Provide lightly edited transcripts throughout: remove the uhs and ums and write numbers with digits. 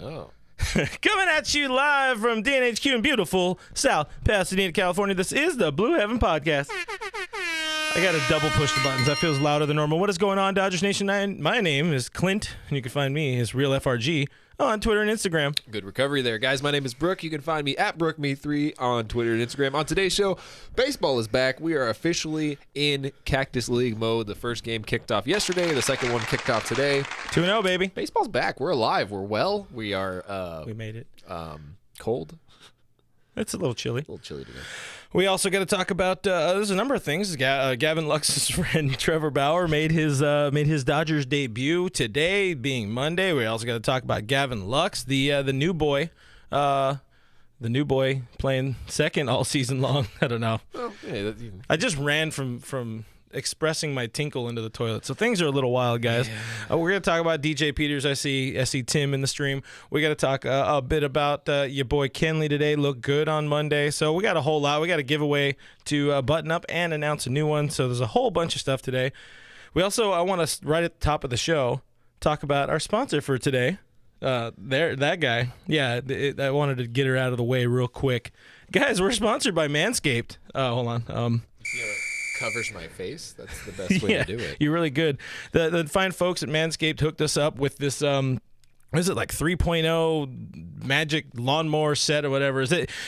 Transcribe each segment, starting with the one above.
Oh. Coming at you live from DNHQ in beautiful South Pasadena, California. This is the Blue Heaven Podcast. I got to double push the buttons. That feels louder than normal. What is going on, Dodgers Nation? My name is Clint, and you can find me as Real FRG on Twitter and Instagram. Good recovery there, guys. My name is Brook. You can find me at BrookMe3 on Twitter and Instagram. On today's show, baseball is back. We are officially in Cactus League mode. The first game kicked off yesterday. The second one kicked off today. 2-0, baby. Baseball's back. We're alive. We're well. We are... we made it. Cold. It's a little chilly. A little chilly today. We also got to talk about there's a number of things. Gavin Lux's friend Trevor Bauer made his Dodgers debut today, being Monday. We also got to talk about Gavin Lux, the new boy, playing second all season long. I don't know. Well, yeah, I just ran from expressing my tinkle into the toilet, so things are a little wild, guys. Yeah. We're gonna talk about DJ Peters. I see Tim in the stream. We got to talk a bit about your boy Kenley today. Looked good on Monday, so we got a whole lot. We got a giveaway to button up and announce a new one, so there's a whole bunch of stuff today. We also, I want to right at the top of the show talk about our sponsor for today. That guy. Yeah, I wanted to get her out of the way real quick, guys. We're sponsored by Manscaped. Hold on. Covers my face. That's the best way to do it. You're really good. The fine folks at Manscaped hooked us up with this what is it, like 3.0 magic lawnmower set or whatever.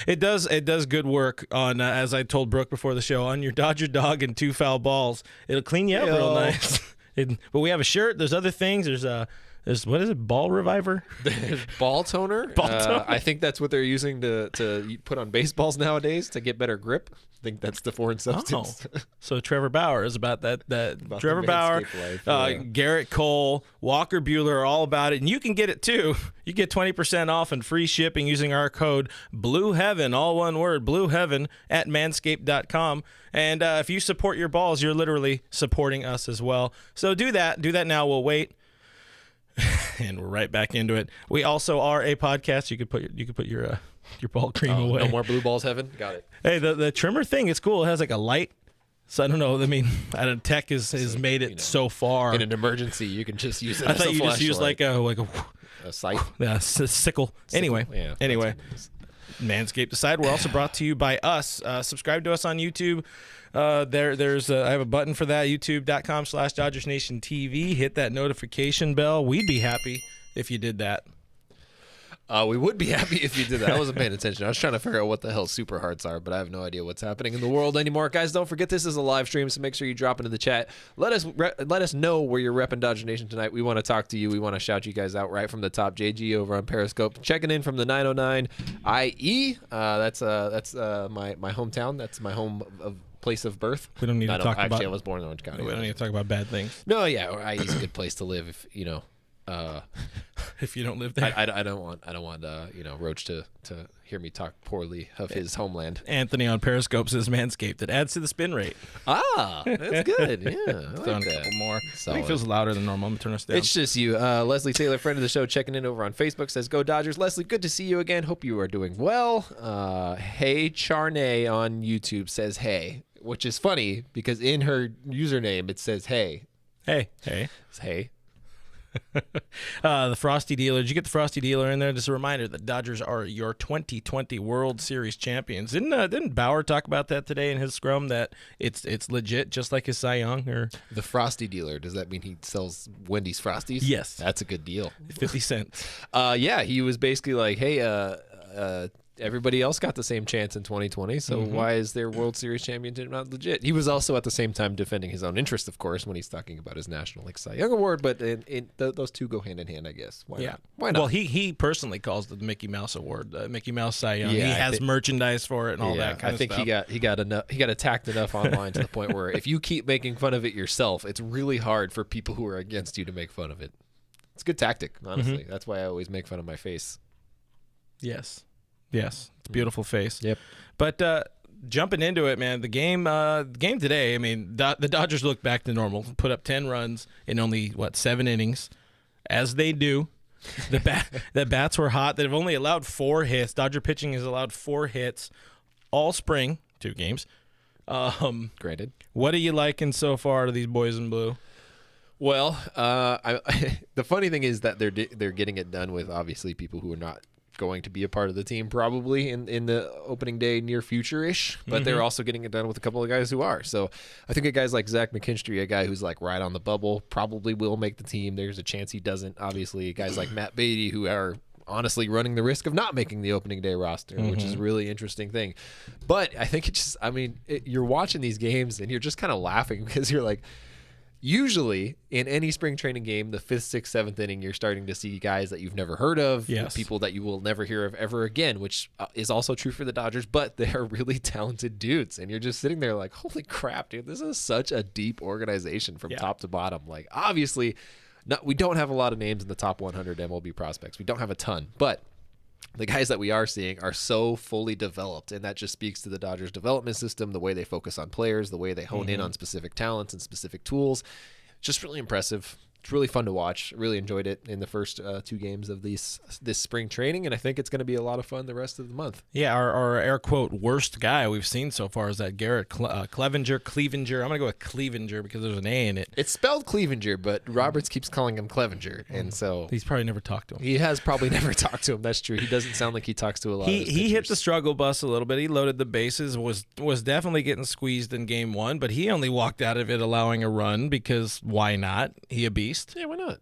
It does good work on as I told Brooke before the show, on your Dodger dog and two foul balls. It'll clean you up real nice. But we have a shirt. There's other things. There's what is it? Ball reviver? Ball toner? Ball toner. I think that's what they're using to put on baseballs nowadays to get better grip. I think that's the foreign substance. Oh. So Trevor Bauer is about that. About Trevor Bauer, life, yeah. Garrett Cole, Walker Buehler are all about it, and you can get it too. You get 20% off and free shipping using our code BLUEHEAVEN, all one word, BLUEHEAVEN at manscaped.com. And if you support your balls, you're literally supporting us as well. So do that. Do that now. We'll wait. And we're right back into it. We also are a podcast. You could put your ball cream away. No more blue balls, heaven. Got it. Hey, the trimmer thing, it's cool. It has like a light. So I don't know. I mean, tech has made it so far. In an emergency, you can just use it. I thought you just used like a scythe. Yeah, sickle. Anyway, Manscaped aside, we're also brought to you by us. Subscribe to us on YouTube. There's I have a button for that, youtube.com/DodgersNationTV. Hit that notification bell. We'd be happy if you did that. We would be happy if you did that. I wasn't paying attention. I was trying to figure out what the hell super hearts are, but I have no idea what's happening in the world anymore. Guys, don't forget this is a live stream, so make sure you drop into the chat. Let us know where you're repping Dodger Nation tonight. We want to talk to you. We want to shout you guys out right from the top. JG over on Periscope, checking in from the 909 IE. That's my hometown. That's my home of place of birth. We don't need to talk about. Actually, I was born in Orange County. We don't need to talk about bad things. No, yeah, IE's a good place to live if you know. If you don't live there, I don't want Roach to hear me talk poorly of his homeland. Anthony on Periscope says Manscaped. It adds to the spin rate. That's good. Yeah, I like a couple more. Solid. I think it feels louder than normal. I'm gonna turn us down. It's just you. Leslie Taylor, friend of the show, checking in over on Facebook, says, "Go Dodgers." Leslie, good to see you again. Hope you are doing well. Hey Charnay on YouTube says hey, which is funny because in her username it says hey. Hey. It's hey. The Frosty Dealer. Did you get the Frosty Dealer in there? Just a reminder that Dodgers are your 2020 World Series champions. Didn't Bauer talk about that today in his scrum, that it's legit, just like his Cy Young? Or the Frosty Dealer, does that mean he sells Wendy's Frosties? Yes. That's a good deal. 50 cents. Yeah, he was basically like, hey, everybody else got the same chance in 2020, so why is their World Series championship not legit? He was also at the same time defending his own interest, of course, when he's talking about his National Cy Young Award, but those two go hand in hand, I guess. Why not? Why not? Well, he personally calls it the Mickey Mouse Award, Mickey Mouse Cy Young. Yeah, he has merchandise for it and all that kind of stuff. I think he got attacked enough online to the point where if you keep making fun of it yourself, it's really hard for people who are against you to make fun of it. It's a good tactic, honestly. That's why I always make fun of my face. Yes, it's a beautiful face. Yep. But jumping into it, man, the game today, I mean, the Dodgers look back to normal, put up 10 runs in only, 7 innings, as they do. The bats were hot. They've only allowed 4 hits. Dodger pitching has allowed 4 hits all spring, 2 games. Granted. What are you liking so far to these boys in blue? Well, the funny thing is that they're getting it done with obviously people who are not going to be a part of the team probably in the opening day near future-ish, but they're also getting it done with a couple of guys who are. So I think guys like Zach McKinstry, a guy who's like right on the bubble, probably will make the team. There's a chance he doesn't. Obviously, guys like Matt Beatty, who are honestly running the risk of not making the opening day roster, which is a really interesting thing. But I think you're watching these games and you're just kind of laughing because you're like, usually in any spring training game, the 5th, 6th, 7th inning, you're starting to see guys that you've never heard of, people that you will never hear of ever again, which is also true for the Dodgers, but they're really talented dudes. And you're just sitting there like, holy crap, dude, this is such a deep organization from top to bottom. Like, obviously, we don't have a lot of names in the top 100 MLB prospects. We don't have a ton, but the guys that we are seeing are so fully developed, and that just speaks to the Dodgers development system, the way they focus on players, the way they hone in on specific talents and specific tools. Just really impressive. It's really fun to watch. Really enjoyed it in the first 2 games of this spring training, and I think it's going to be a lot of fun the rest of the month. Yeah, our air quote worst guy we've seen so far is that Garrett Clevenger. I'm going to go with Clevenger because there's an A in it. It's spelled Clevenger, but Roberts keeps calling him Clevenger, and so he's probably never talked to him. He has probably never talked to him. That's true. He doesn't sound like he talks to a lot of his He hit the struggle bus a little bit. He loaded the bases, was definitely getting squeezed in game 1, but he only walked out of it allowing a run because why not? He a beast. Yeah, why not?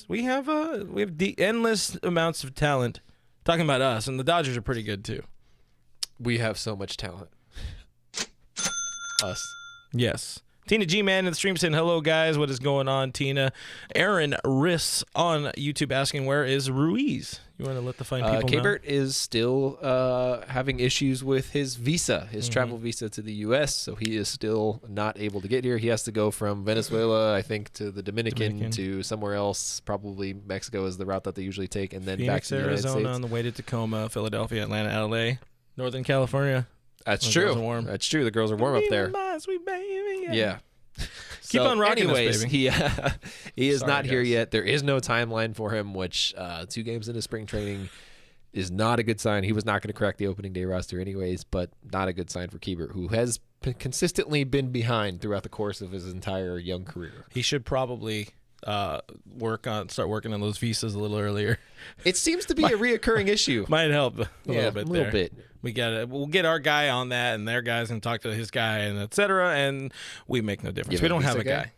We have endless amounts of talent. Talking about us, and the Dodgers are pretty good too. We have so much talent. Us. Yes. Tina G Man in the stream saying hello guys. What is going on, Tina? Aaron Riss on YouTube asking where is Ruiz? You want to let the fine people know? Kabert is still having issues with his visa, his travel visa to the U.S., so he is still not able to get here. He has to go from Venezuela, I think, to the Dominican to somewhere else. Probably Mexico is the route that they usually take, and then Phoenix, back to the United Arizona, States. on the way to Tacoma, Philadelphia, Atlanta, L.A., Northern California. That's true. That's true. The girls are warm up there. My sweet baby. Yeah. Keep on rocking anyways, us, baby. He is Sorry, not here guys. yet. There is no timeline for him, which 2 games into spring training is not a good sign. He was not going to crack the opening day roster anyways, but not a good sign for Keibert, who has consistently been behind throughout the course of his entire young career. He should probably start working on those visas a little earlier. It seems to be a reoccurring issue. Might help a little bit. A little bit. We'll get our guy on that, and their guys can talk to his guy, and etc. And we make no difference. We don't have a guy.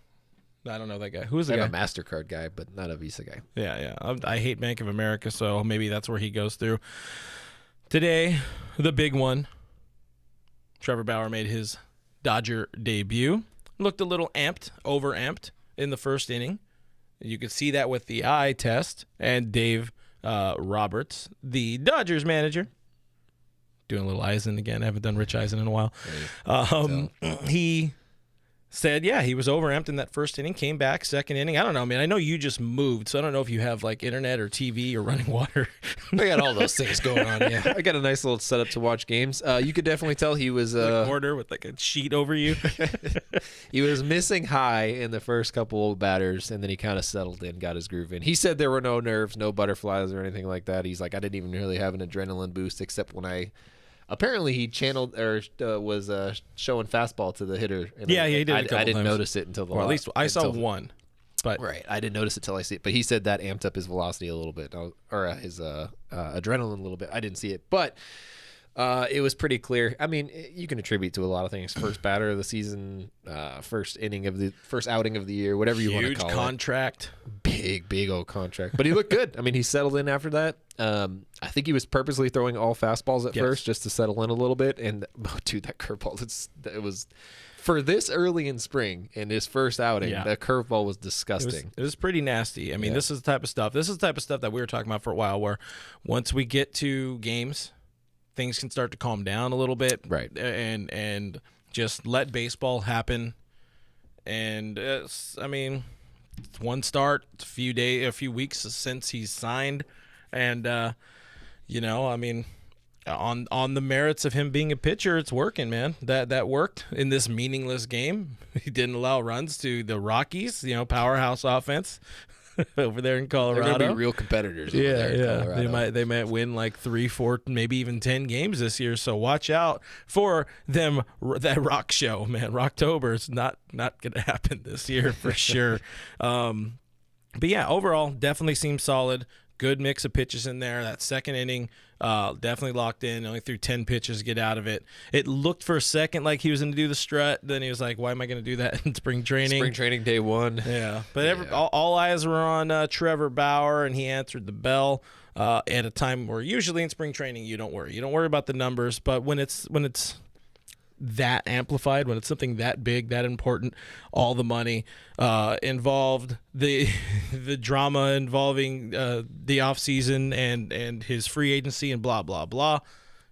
I don't know that guy. Who's the guy? I have a MasterCard guy, but not a Visa guy. Yeah. I hate Bank of America, so maybe that's where he goes through. Today, the big one. Trevor Bauer made his Dodger debut. Looked a little overamped in the first inning. You could see that with the eye test. And Dave Roberts, the Dodgers manager, doing a little Eisen again. I haven't done Rich Eisen in a while. He said, he was overamped in that first inning, came back second inning. I don't know, man. I know you just moved, so I don't know if you have like internet or TV or running water. I got all those things going on, yeah. I got a nice little setup to watch games. You could definitely tell he was order with like a sheet over you. He was missing high in the first couple of batters, and then he kind of settled in, got his groove in. He said there were no nerves, no butterflies or anything like that. He's like, I didn't even really have an adrenaline boost except when apparently he channeled or was showing fastball to the hitter. And he did. I didn't notice it until the at least I saw one. But right, I didn't notice it till I see it. But he said that amped up his velocity a little bit, or his adrenaline a little bit. I didn't see it, but it was pretty clear. I mean, you can attribute to a lot of things. First batter of the season, first outing of the year, whatever you want to call it. Huge contract. Big old contract. But he looked good. I mean, he settled in after that. I think he was purposely throwing all fastballs at first just to settle in a little bit. And, dude, that curveball, it was for this early in spring in his first outing, that curveball was disgusting. It was pretty nasty. I mean, this is the type of stuff. This is the type of stuff that we were talking about for a while where once we get to games, things can start to calm down a little bit. Right. And just let baseball happen. And, it's one start, a few weeks since he's signed. And, on the merits of him being a pitcher, it's working, man. That worked in this meaningless game. He didn't allow runs to the Rockies, powerhouse offense. over there in They're Colorado. gonna be real competitors. Over there in Colorado. They might win like 3, 4, maybe even 10 games this year. So watch out for them. That rock show, man. Rocktober is not gonna happen this year for sure. But yeah, overall, definitely seems solid. Good mix of pitches in there. That second inning, definitely locked in. Only threw 10 pitches to get out of it. It looked for a second like he was going to do the strut. Then he was like, why am I going to do that in spring training? Spring training day one. Yeah. But all eyes were on Trevor Bauer, and he answered the bell at a time where usually in spring training you don't worry. You don't worry about the numbers. But when it's that amplified, when it's something that big, that important, all the money involved, the drama involving the offseason and his free agency and blah blah blah,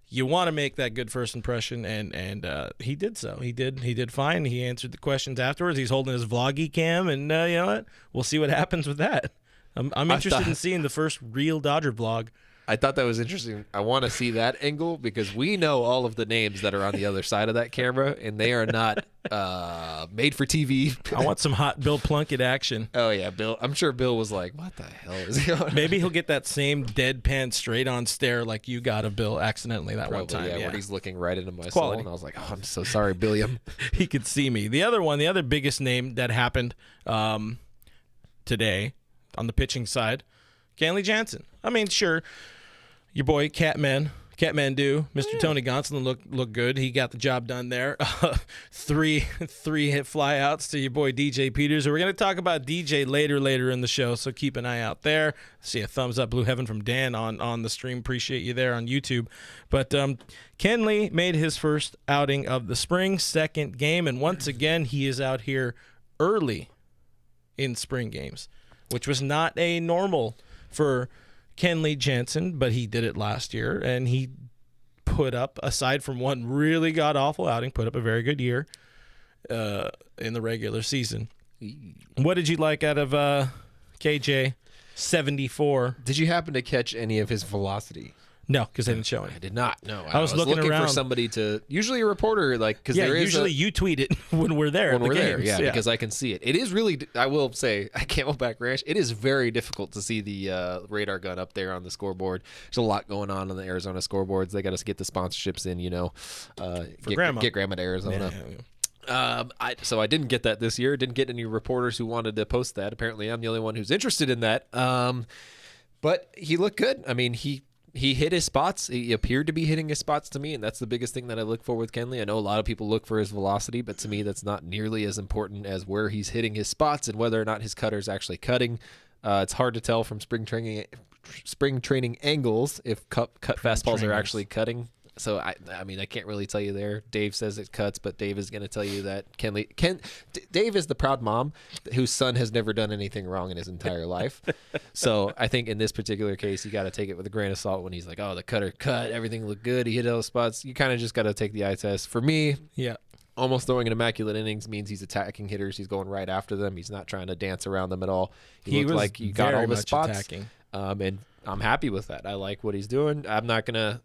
you want to make that good first impression, and he did so. He did fine. He answered the questions afterwards. He's holding his vloggy cam, and you know what, we'll see what happens with that. I'm interested in seeing the first real Dodger vlog. I thought that was interesting. I want to see that angle because we know all of the names that are on the other side of that camera, and they are not made for TV. I want some hot Bill Plunkett action. Oh, yeah, Bill. I'm sure Bill was like, what the hell is going on? Maybe he'll get that same deadpan straight-on stare like you got of Bill accidentally that Probably, one time. yeah, where he's looking right into my soul, and I was like, oh, I'm so sorry, Billiam. He could see me. The other biggest name that happened today on the pitching side, Kenley Jansen. I mean, sure, your boy Catman do, Mr. Tony Gonsolin looked good. He got the job done there. Three hit flyouts to your boy DJ Peters. We're going to talk about DJ later in the show, so keep an eye out there. See a thumbs up, Blue Heaven from Dan on the stream. Appreciate you there on YouTube. But Kenley made his first outing of the spring, second game, and once again he is out here early in spring games, which was not a normal for Kenley Jansen, but he did it last year, and he put up, aside from one really god-awful outing, put up a very good year in the regular season. What did you like out of KJ 74? Did you happen to catch any of his velocity? No, because they didn't show it. I did not. No, I was looking around for somebody to. Usually a reporter, like, because there is usually you tweet it when we're there. When we're there, yeah, because I can see it. It is really. I will say, at Camelback Ranch, it is very difficult to see the radar gun up there on the scoreboard. There's a lot going on the Arizona scoreboards. They got to get the sponsorships in. Get grandma to Arizona. Yeah. So I didn't get that this year. Didn't get any reporters who wanted to post that. Apparently, I'm the only one who's interested in that. But he looked good. I mean, he hit his spots. He appeared to be hitting his spots to me, and that's the biggest thing that I look for with Kenley. I know a lot of people look for his velocity, but to me, that's not nearly as important as where he's hitting his spots and whether or not his cutter's actually cutting. It's hard to tell from spring training angles if cut fastballs are actually cutting. So, I mean, I can't really tell you there. Dave says it cuts, but Dave is going to tell you that Dave is the proud mom whose son has never done anything wrong in his entire life. So I think in this particular case, you got to take it with a grain of salt when he's like, oh, the cutter cut, everything looked good, he hit all the spots. You kind of just got to take the eye test. For me, almost throwing an immaculate innings means he's attacking hitters. He's going right after them. He's not trying to dance around them at all. He looked like he got all the spots. Attacking. And I'm happy with that. I like what he's doing. I'm not gonna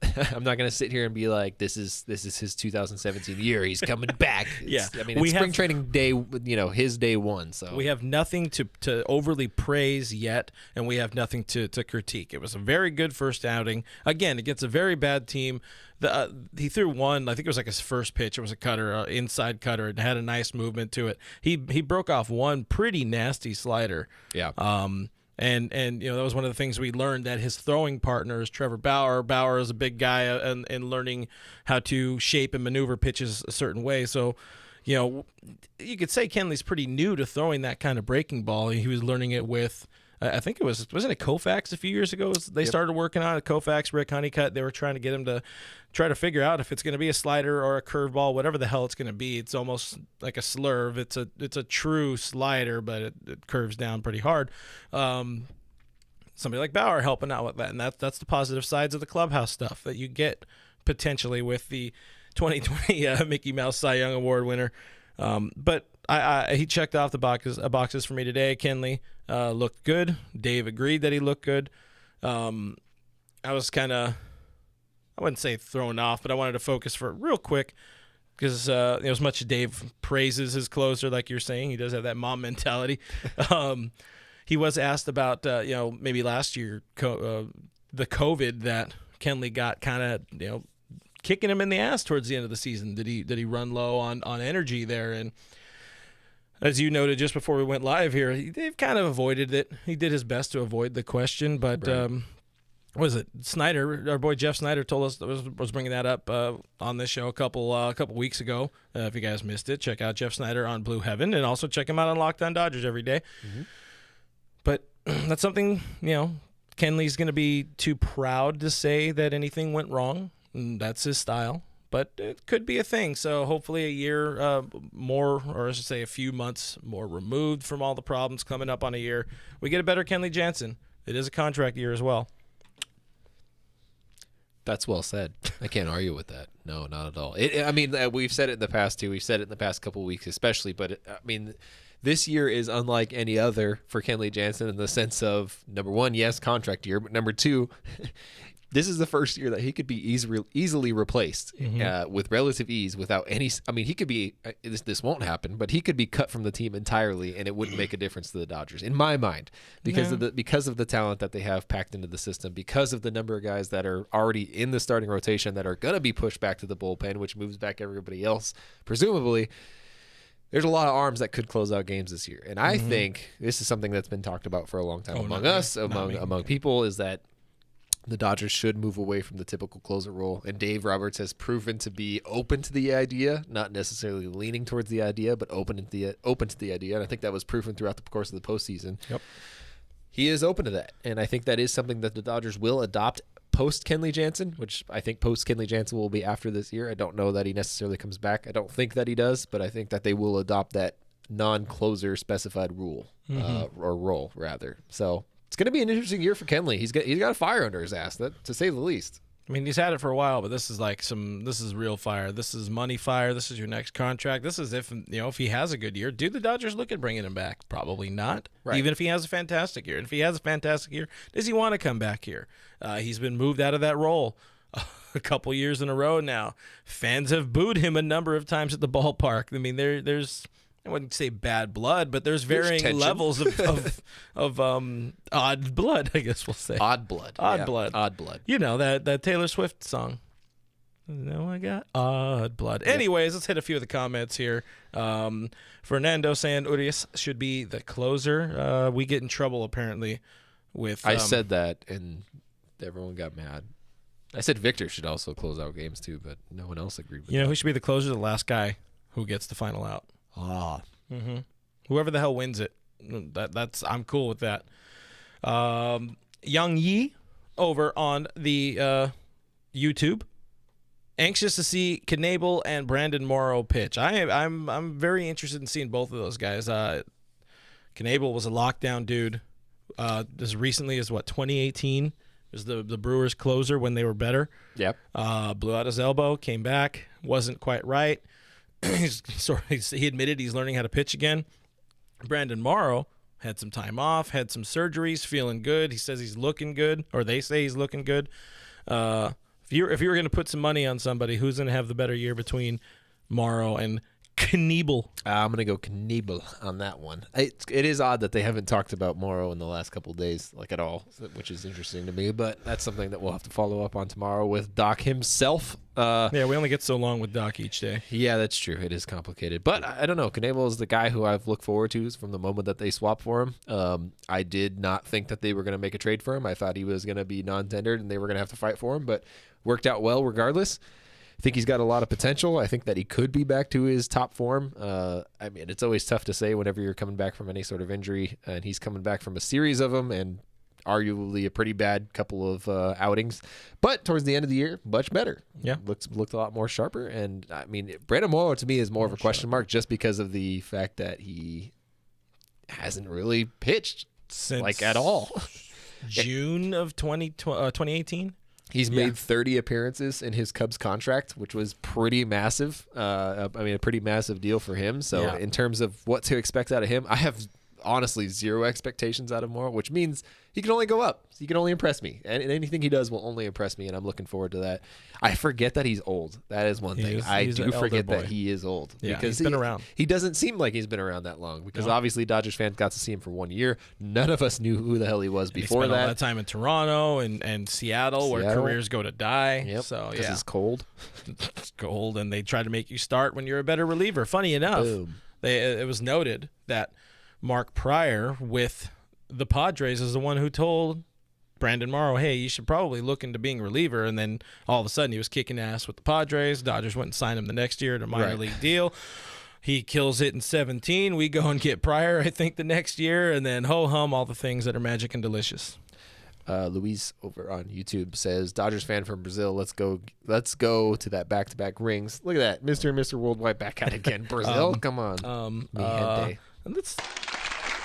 sit here and be like, this is his 2017 year. He's coming back. I mean, it's spring training day, his day one. So we have nothing to overly praise yet, and we have nothing to critique. It was a very good first outing. Again, against a very bad team. He threw one, I think it was like his first pitch. It was a cutter, inside cutter. It had a nice movement to it. He broke off one pretty nasty slider. Yeah. And that was one of the things we learned, that his throwing partner is Trevor Bauer. Bauer is a big guy in learning how to shape and maneuver pitches a certain way. So, you could say Kenley's pretty new to throwing that kind of breaking ball. He was learning it with, I think wasn't it Koufax a few years ago? They started working on it. Koufax, Rick Honeycutt. They were trying to get him to try to figure out if it's going to be a slider or a curveball, whatever the hell it's going to be. It's almost like a slurve. It's a true slider, but it curves down pretty hard. Somebody like Bauer helping out with that, and that's the positive sides of the clubhouse stuff that you get potentially with the 2020 Mickey Mouse Cy Young Award winner. But he checked off the boxes for me today. Kenley looked good. Dave agreed that he looked good. I was kind of, I wouldn't say thrown off, but I wanted to focus for real quick because as much as Dave praises his closer, like you're saying, he does have that mom mentality. he was asked about maybe last year the COVID that Kenley got kind of kicking him in the ass towards the end of the season. Did he run low on energy there? And as you noted just before we went live here, they've kind of avoided it. He did his best to avoid the question, but right. What was it? Snyder, our boy Jeff Snyder, told us was bringing that up on this show a couple weeks ago. If you guys missed it, check out Jeff Snyder on Blue Heaven, and also check him out on Locked On Dodgers every day. Mm-hmm. But that's something Kenley's going to be too proud to say that anything went wrong. And that's his style, but it could be a thing. So hopefully a year more, or I should say a few months more removed from all the problems coming up on a year, we get a better Kenley Jansen. It is a contract year as well. That's well said. I can't argue with that. No, not at all. We've said it in the past too. We've said it in the past couple of weeks, especially. But this year is unlike any other for Kenley Jansen in the sense of, number one, yes, contract year, but number two, this is the first year that he could be easily replaced with relative ease without any. I mean, he could be. This won't happen, but he could be cut from the team entirely, and it wouldn't make a difference to the Dodgers, in my mind, because of the talent that they have packed into the system, because of the number of guys that are already in the starting rotation that are going to be pushed back to the bullpen, which moves back everybody else, presumably. There's a lot of arms that could close out games this year, and I think this is something that's been talked about for a long time among people, is that the Dodgers should move away from the typical closer role, and Dave Roberts has proven to be open to the idea, not necessarily leaning towards the idea, but open to the idea. And I think that was proven throughout the course of the postseason. Yep. He is open to that, and I think that is something that the Dodgers will adopt post Kenley Jansen, which I think post Kenley Jansen will be after this year. I don't know that he necessarily comes back. I don't think that he does, but I think that they will adopt that non-closer specified rule or role rather. So. It's going to be an interesting year for Kenley. He's got a fire under his ass, to say the least. I mean, he's had it for a while, but this is real fire. This is money fire. This is your next contract. This is if he has a good year. Do the Dodgers look at bringing him back? Probably not. Right. Even if he has a fantastic year. And if he has a fantastic year, does he want to come back here? He's been moved out of that role a couple years in a row now. Fans have booed him a number of times at the ballpark. I mean, there's. I wouldn't say bad blood, but there's varying levels of odd blood, I guess we'll say. Odd blood. Odd blood. You know, that Taylor Swift song. No, I got odd blood. Yep. Anyways, let's hit a few of the comments here. Fernando saying Urias should be the closer. We get in trouble, apparently, with... I said that, and everyone got mad. I said Victor should also close out games, too, but no one else agreed with that. You know who should be the closer? The last guy who gets the final out. Whoever the hell wins it, that's I'm cool with that. Young Yi over on the YouTube, anxious to see Knebel and Brandon Morrow pitch. I'm very interested in seeing both of those guys. Knebel was a lockdown dude as recently as 2018. Was the Brewers closer when they were better. Yep. Blew out his elbow, came back, wasn't quite right. He admitted he's learning how to pitch again. Brandon Morrow had some time off, had some surgeries, feeling good. He says he's looking good, or they say he's looking good. If you were going to put some money on somebody, who's going to have the better year between Morrow and Knebel? I'm going to go Knebel on that one. It is odd that they haven't talked about Morrow in the last couple of days, like at all, which is interesting to me. But that's something that we'll have to follow up on tomorrow with Doc himself. Yeah, we only get so long with Doc each day. Yeah, that's true. It is complicated. But I don't know. Knebel is the guy who I've looked forward to from the moment that they swapped for him. I did not think that they were going to make a trade for him. I thought he was going to be non-tendered and they were going to have to fight for him, but worked out well regardless. I think he's got a lot of potential. I think that he could be back to his top form. I mean, it's always tough to say whenever you're coming back from any sort of injury, and he's coming back from a series of them and arguably a pretty bad couple of outings. But towards the end of the year, much better. Yeah. Looked a lot more sharper. And, I mean, Brandon Morrow to me is more of a question mark just because of the fact that he hasn't really pitched since at all. June of 2018? He's made 30 appearances in his Cubs contract, which was pretty massive. A pretty massive deal for him. So in terms of what to expect out of him, I have honestly zero expectations out of Morrow, which means he can only go up. He can only impress me, and anything he does will only impress me, and I'm looking forward to that. I forget that he's old. That is one thing. I do forget that he is old because he's been around. He doesn't seem like he's been around that long because obviously Dodgers fans got to see him for 1 year. None of us knew who the hell he was before he spent that. all that time in Toronto and Seattle, where careers go to die. Yep. So because it's cold. It's cold, and they try to make you start when you're a better reliever. Funny enough, it was noted that Mark Pryor with the Padres is the one who told Brandon Morrow, hey, you should probably look into being a reliever. And then all of a sudden he was kicking ass with the Padres. Dodgers went and signed him the next year at a minor league deal. He kills it in 17. We go and get Pryor, I think, the next year. And then ho-hum, all the things that are magic and delicious. Luis over on YouTube says, Dodgers fan from Brazil, let's go to that back-to-back rings. Look at that. Mr. Worldwide back at it again. Brazil, come on.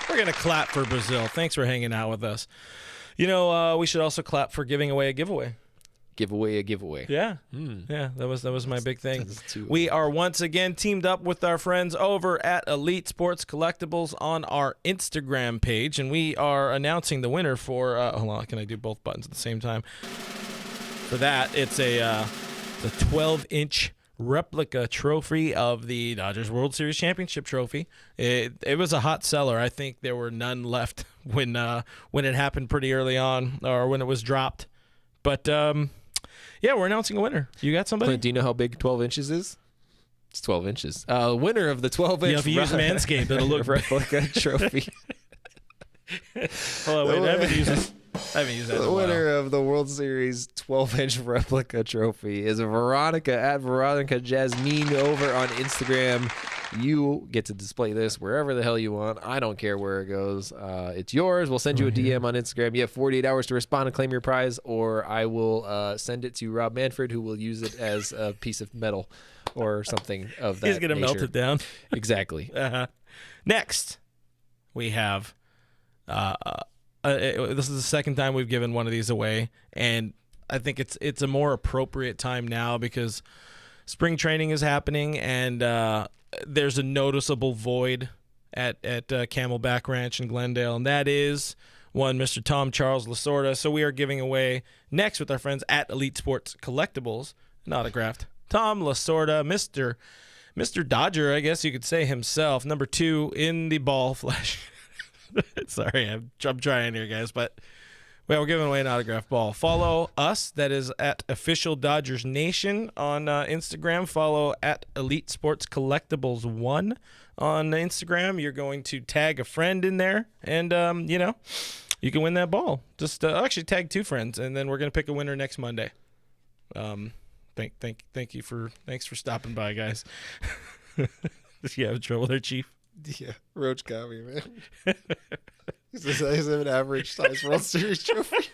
We're going to clap for Brazil. Thanks for hanging out with us. You know, we should also clap for giving away a giveaway. Give away a giveaway. Yeah. Yeah, that was my big thing. We are once again teamed up with our friends over at Elite Sports Collectibles on our Instagram page, and we are announcing the winner for hold on, can I do both buttons at the same time? For that, it's the 12-inch replica trophy of the Dodgers World Series Championship trophy. It was a hot seller. I think there were none left when it happened pretty early on, or when it was dropped. But yeah, we're announcing a winner. You got somebody? Clint, do you know how big 12 inches is? It's 12 inches. Winner of the 12-inch. Yeah, if you use Manscaped, it'll look replica trophy. Hold on, wait, I haven't used that. The winner of the World Series 12-inch replica trophy is Veronica at Veronica Jasmine over on Instagram. You get to display this wherever the hell you want. I don't care where it goes. It's yours. We'll send you a DM on Instagram. You have 48 hours to respond and claim your prize, or I will send it to Rob Manfred, who will use it as a piece of metal or something of that He's going to melt it down. Exactly. Next, we have this is the second time we've given one of these away, and I think it's a more appropriate time now because spring training is happening, and there's a noticeable void at Camelback Ranch in Glendale, and that is one Mr. Tom Charles Lasorda. So we are giving away next with our friends at Elite Sports Collectibles an autographed Tom Lasorda, Mr. Dodger, I guess you could say himself, number 2 in the ball flesh. Sorry, I'm trying here, guys, but well, we're giving away an autographed ball. Follow us, that is at Official Dodgers Nation on Instagram. Follow at Elite Sports Collectibles 1 on Instagram. You're going to tag a friend in there, and you can win that ball. Just actually tag 2 friends, and then we're gonna pick a winner next Monday. Thanks for stopping by, guys. You have trouble there, Chief? Yeah, Roach got me, man. He's the size of an average size World Series trophy.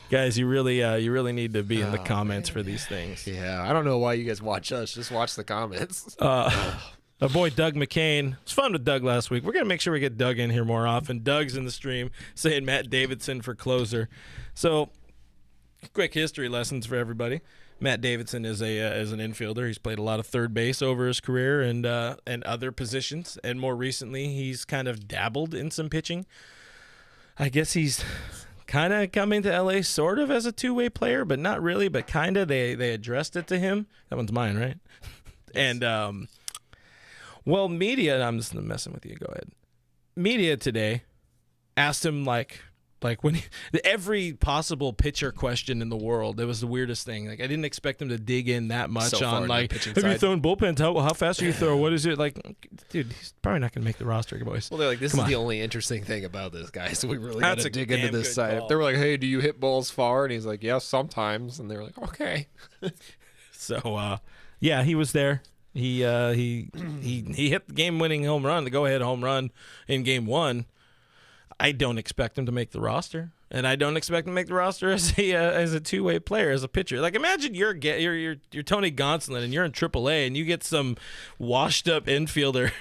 Guys, you really need to be in the comments for these things. Yeah, I don't know why you guys watch us. Just watch the comments. Our boy Doug McCain. It was fun with Doug last week. We're going to make sure we get Doug in here more often. Doug's in the stream saying Matt Davidson for closer. So, quick history lessons for everybody. Matt Davidson is an infielder. He's played a lot of third base over his career and other positions. And more recently, he's kind of dabbled in some pitching. I guess he's kind of coming to LA sort of as a two-way player, but not really, but kind of. They addressed it to him. That one's mine, right? And, media, I'm just messing with you. Go ahead. Media today asked him, like when every possible pitcher question in the world, it was the weirdest thing. Like I didn't expect him to dig in that much on like, have you thrown bullpens? How fast do you throw? What is it like? Dude, he's probably not going to make the roster, boys. Well, they're like, this is the only interesting thing about this guy, so we really got to dig into this side. They were like, hey, do you hit balls far? And he's like, yeah, sometimes. And they were like, okay. So, yeah, he was there. He hit the game-winning home run, the go-ahead home run in Game 1. I don't expect him to make the roster, and I don't expect him to make the roster as a two-way player, as a pitcher. Like imagine you're Tony Gonsolin and you're in AAA and you get some washed-up infielder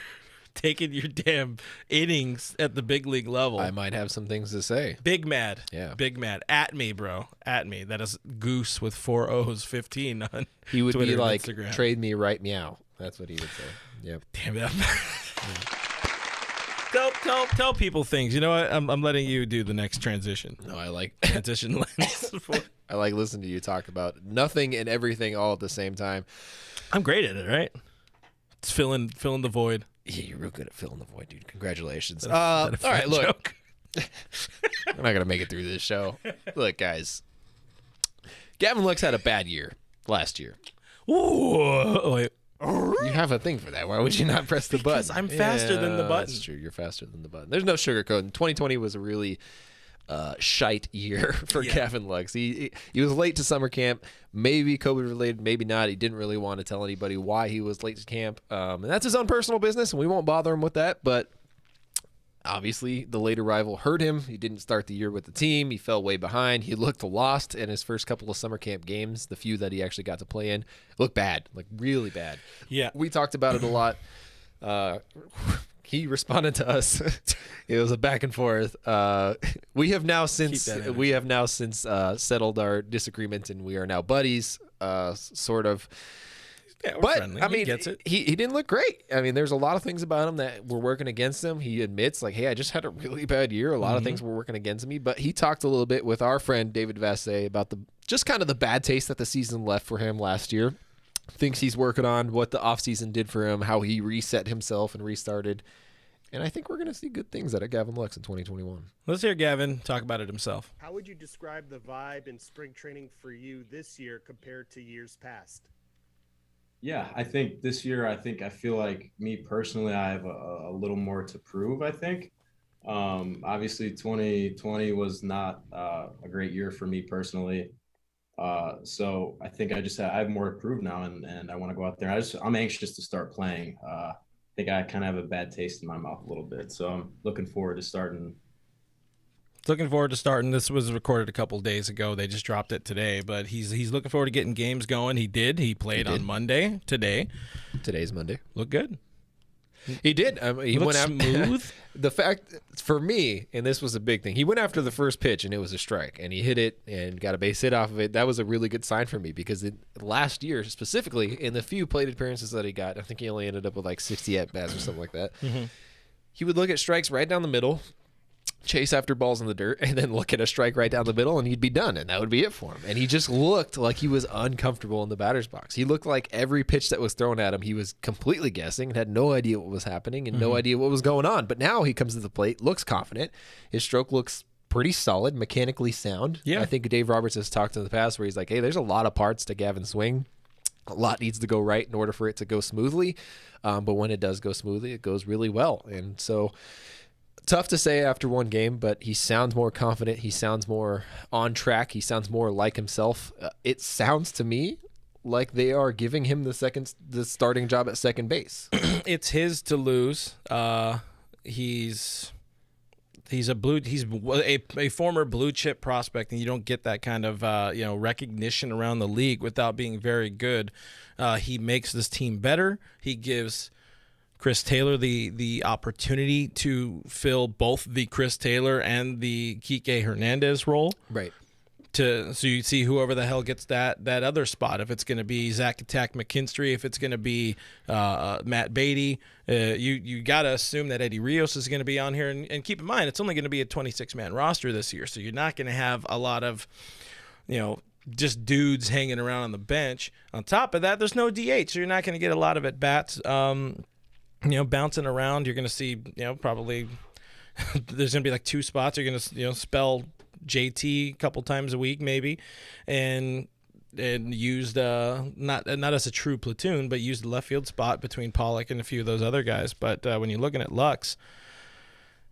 taking your damn innings at the big league level. I might have some things to say. Big mad. Yeah. Big mad. At me, bro. At me. That is Goose with 4 O's 15 on He would Twitter be like, Instagram. trade me right meow. That's what he would say. Yep. Damn that. Tell people things. You know what? I'm letting you do the next transition. No, I like Transition lens. I like listening to you talk about nothing and everything all at the same time. I'm great at it, right? It's filling the void. Yeah, you're real good at filling the void, dude. Congratulations. Is that a All right, look. joke? I'm not gonna make it through this show. Look, guys. Gavin Lux had a bad year last year. Ooh, wait. You have a thing for that. Why would you not press the button? Because I'm faster than the button. That's true. You're faster than the button. There's no sugarcoating. 2020 was a really shite year for Gavin Lux. He was late to summer camp. Maybe COVID related, maybe not. He didn't really want to tell anybody why he was late to camp. And that's his own personal business, and we won't bother him with that. But obviously, the late arrival hurt him. He didn't start the year with the team. He fell way behind. He looked lost in his first couple of summer camp games. The few that he actually got to play in looked bad, like really bad. Yeah. We talked about it a lot. He responded to us. It was a back and forth. We have now since settled our disagreement, and we are now buddies, sort of. Yeah, we're But friendly. I mean, He gets it. He didn't look great. I mean, there's a lot of things about him that were working against him. He admits, like, hey, I just had a really bad year. A lot of things were working against me. But he talked a little bit with our friend David Vassegh about just kind of the bad taste that the season left for him last year. Thinks he's working on what the offseason did for him, how he reset himself and restarted. And I think we're going to see good things out of Gavin Lux in 2021. Let's hear Gavin talk about it himself. How would you describe the vibe in spring training for you this year compared to years past? Yeah, I think this year, I feel like me personally, I have a little more to prove, I think. Obviously, 2020 was not a great year for me personally. So I think I have more to prove now, and I want to go out there. I'm anxious to start playing. I think I kind of have a bad taste in my mouth a little bit. So I'm looking forward to starting. This was recorded a couple days ago. They just dropped it today, but he's looking forward to getting games going. He did. He played on Monday. Today's Monday. Looked good. He did. He Looked went out smooth. The fact for me, and this was a big thing, he went after the first pitch and it was a strike, and he hit it and got a base hit off of it. That was a really good sign for me because last year, specifically in the few plate appearances that he got, I think he only ended up with like 60 at bats or something like that. He would look at strikes right down the middle, chase after balls in the dirt, and then look at a strike right down the middle, and he'd be done, and that would be it for him. And he just looked like he was uncomfortable in the batter's box. He looked like every pitch that was thrown at him, he was completely guessing and had no idea what was happening and no idea what was going on. But now he comes to the plate, looks confident. His stroke looks pretty solid, mechanically sound. Yeah. I think Dave Roberts has talked in the past where he's like, hey, there's a lot of parts to Gavin's swing. A lot needs to go right in order for it to go smoothly. But when it does go smoothly, it goes really well. And so tough to say after one game, but he sounds more confident. He sounds more on track. He sounds more like himself. It sounds to me like they are giving him the starting job at second base. It's his to lose. He's a former blue chip prospect, and you don't get that kind of recognition around the league without being very good. He makes this team better. He gives Chris Taylor the opportunity to fill both the Chris Taylor and the Kike Hernandez role. Right. So you see whoever the hell gets that other spot. If it's going to be Zach Attack McKinstry, if it's going to be Matt Beatty, you got to assume that Eddie Rios is going to be on here. And keep in mind, it's only going to be a 26-man roster this year, so you're not going to have a lot of, just dudes hanging around on the bench. On top of that, there's no DH, so you're not going to get a lot of at-bats. Bouncing around. You're going to see, probably there's going to be like two spots. You're going to, spell JT a couple times a week maybe, and used not as a true platoon, but used the left field spot between Pollock and a few of those other guys. But when you're looking at Lux,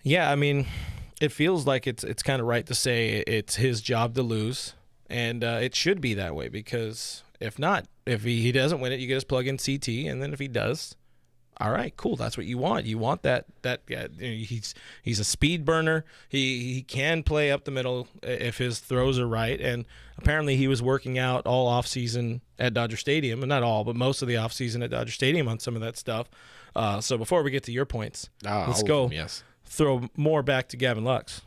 yeah, I mean, it feels like it's kind of right to say it's his job to lose, and it should be that way, because if not, if he doesn't win it, you just plug in CT, and then if he does, all right, cool. That's what you want. You want that. He's a speed burner. He can play up the middle if his throws are right. And apparently he was working out all offseason at Dodger Stadium, and not all, but most of the offseason at Dodger Stadium on some of that stuff. So before we get to your points, let's go. Yes. Throw more back to Gavin Lux.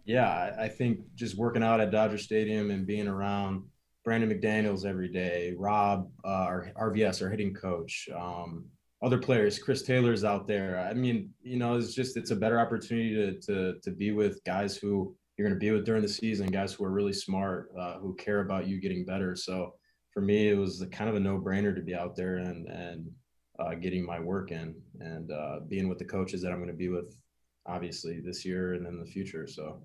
Yeah, I think just working out at Dodger Stadium and being around Brandon McDaniels every day, Rob, our RVS, our hitting coach, other players. Chris Taylor's out there. I mean, it's a better opportunity to be with guys who you're going to be with during the season, guys who are really smart, who care about you getting better. So for me, it was kind of a no-brainer to be out there and getting my work in and being with the coaches that I'm going to be with, obviously, this year and in the future. So,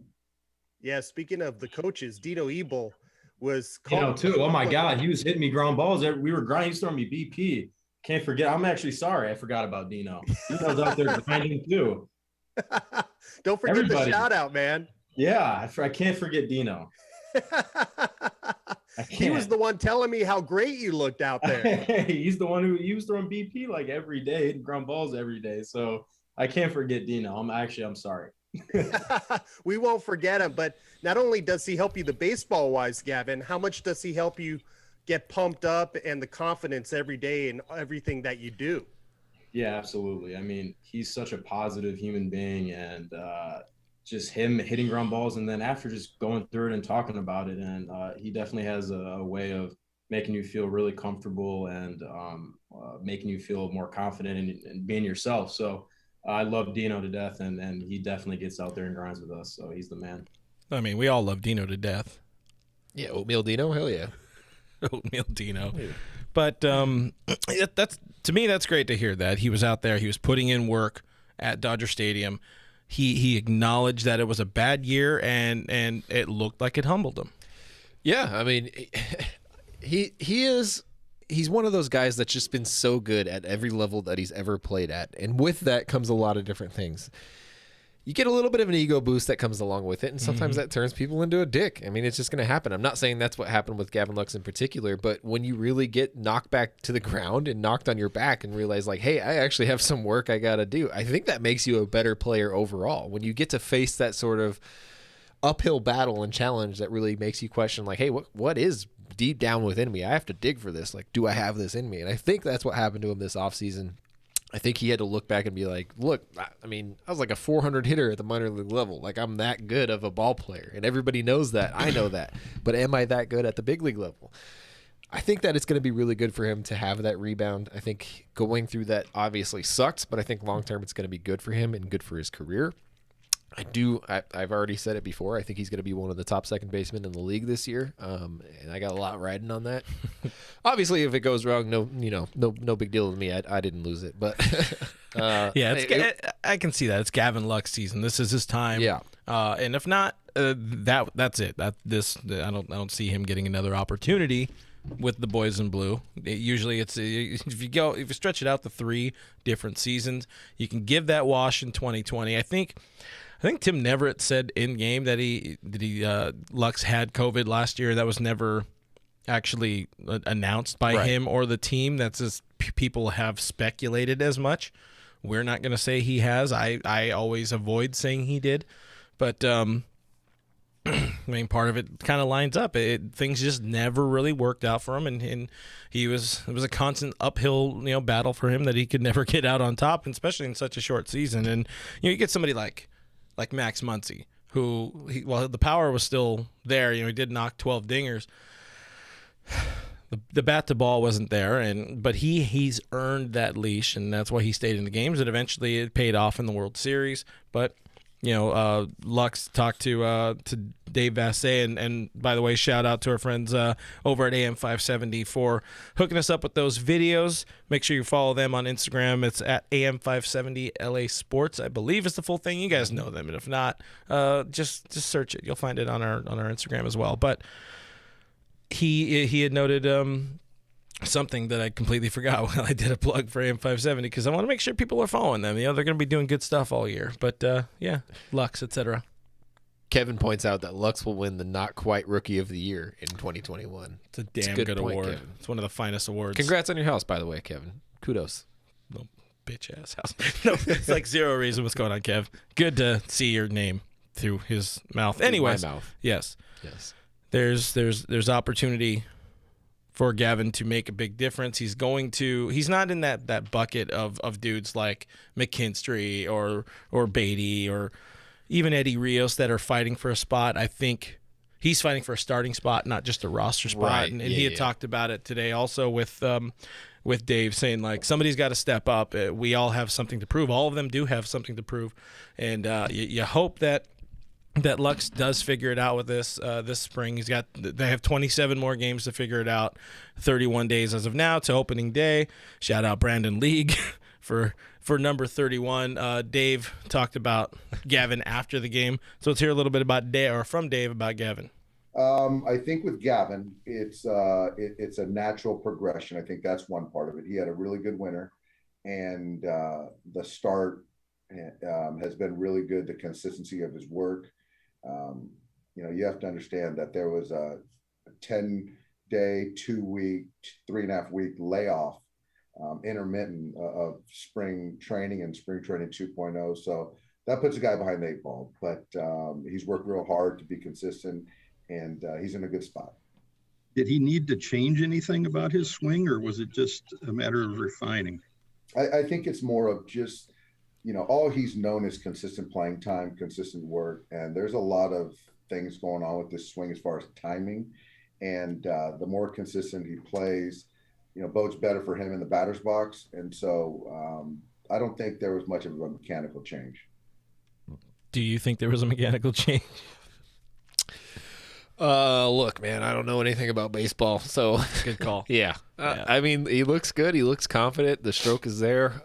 yeah, speaking of the coaches, Dino Ebel was too. Oh my God, he was hitting me ground balls. We were grinding. He was throwing me BP. Can't forget. I'm actually sorry. I forgot about Dino. Dino's out there grinding too. Don't forget Everybody. The shout out, man. Yeah, I can't forget Dino. He was the one telling me how great you looked out there. He's the one he was throwing BP like every day, hitting ground balls every day. So I can't forget Dino. I'm sorry. We won't forget him. But not only does he help you the baseball wise, Gavin, how much does he help you get pumped up and the confidence every day in everything that you do? Yeah, absolutely. I mean, he's such a positive human being, and just him hitting ground balls, and then after just going through it and talking about it, and he definitely has a way of making you feel really comfortable and making you feel more confident in being yourself. So I love Dino to death, and he definitely gets out there and grinds with us. So he's the man. I mean, we all love Dino to death. Yeah, oatmeal Dino, hell yeah. Oatmeal Dino. Yeah. But that's, to me, that's great to hear that he was out there. He was putting in work at Dodger Stadium. He acknowledged that it was a bad year, and it looked like it humbled him. Yeah, I mean, he's one of those guys that's just been so good at every level that he's ever played at, and with that comes a lot of different things. You get a little bit of an ego boost that comes along with it, and sometimes that turns people into a dick. I mean, it's just going to happen. I'm not saying that's what happened with Gavin Lux in particular, but when you really get knocked back to the ground and knocked on your back and realize, like, hey, I actually have some work I got to do, I think that makes you a better player overall. When you get to face that sort of uphill battle and challenge that really makes you question, like, hey, what is deep down within me? I have to dig for this. Like, do I have this in me? And I think that's what happened to him this offseason. I think he had to look back and be like, look, I mean, I was like a 400 hitter at the minor league level. Like, I'm that good of a ball player, and everybody knows that. I know that. But am I that good at the big league level? I think that it's going to be really good for him to have that rebound. I think going through that obviously sucks, but I think long-term it's going to be good for him and good for his career. I've already said it before. I think he's going to be one of the top second basemen in the league this year, and I got a lot riding on that. Obviously, if it goes wrong, no big deal with me. I didn't lose it, but yeah, I can see that. It's Gavin Lux season. This is his time. Yeah, and if not, that's it. I don't see him getting another opportunity with the boys in blue. Usually it's if you stretch it out to 3 different seasons, you can give that wash in 2020. I think Tim Neverett said in game that Lux had COVID last year. That was never actually announced by him or the team. That's just people have speculated as much. We're not going to say he has. I always avoid saying he did, but I mean, part of it kind of lines up. Things just never really worked out for him, and it was a constant uphill battle for him that he could never get out on top, and especially in such a short season. And you get somebody like Max Muncy, who while the power was still there, he did knock 12 dingers. The bat to ball wasn't there, but he's earned that leash, and that's why he stayed in the games, and eventually it paid off in the World Series. But Lux talked to Dave Vassegh, and by the way, shout out to our friends over at AM570 for hooking us up with those videos. Make sure you follow them on Instagram. It's at AM570 LA Sports, I believe is the full thing. You guys know them, and if not, just search it. You'll find it on our Instagram as well. But he had noted something that I completely forgot when I did a plug for AM570, because I want to make sure people are following them. They're going to be doing good stuff all year. But, yeah, Lux, etc. Kevin points out that Lux will win the Not Quite Rookie of the Year in 2021. It's a damn good award. Kevin. It's one of the finest awards. Congrats on your house, by the way, Kevin. Kudos. No bitch-ass house. No, it's like zero reason. What's going on, Kev? Good to see your name through his mouth. Anyways, my mouth. Yes. There's opportunity for Gavin to make a big difference. He's not in that bucket of dudes like McKinstry or Beatty or even Eddie Rios that are fighting for a spot. I think he's fighting for a starting spot, not just a roster spot. Right. And he had talked about it today also with Dave, saying like somebody's got to step up. We all have something to prove. All of them do have something to prove, and you hope that Lux does figure it out with this spring. They have 27 more games to figure it out. 31 days as of now to opening day. Shout out Brandon League for number 31. Dave talked about Gavin after the game, so let's hear a little bit about from Dave about Gavin. I think with Gavin, it's a natural progression. I think that's one part of it. He had a really good winter, and the start has been really good. The consistency of his work. You have to understand that there was a 10-day, 2-week, 3.5-week layoff, intermittent of spring training and spring training 2.0. So that puts a guy behind the 8 ball, but he's worked real hard to be consistent, and he's in a good spot. Did he need to change anything about his swing, or was it just a matter of refining? I think it's more of just, all he's known is consistent playing time, consistent work, and there's a lot of things going on with this swing as far as timing. And the more consistent he plays, bodes better for him in the batter's box. And so I don't think there was much of a mechanical change. Do you think there was a mechanical change? Look, man, I don't know anything about baseball, so good call. Yeah. I mean, he looks good. He looks confident. The stroke is there.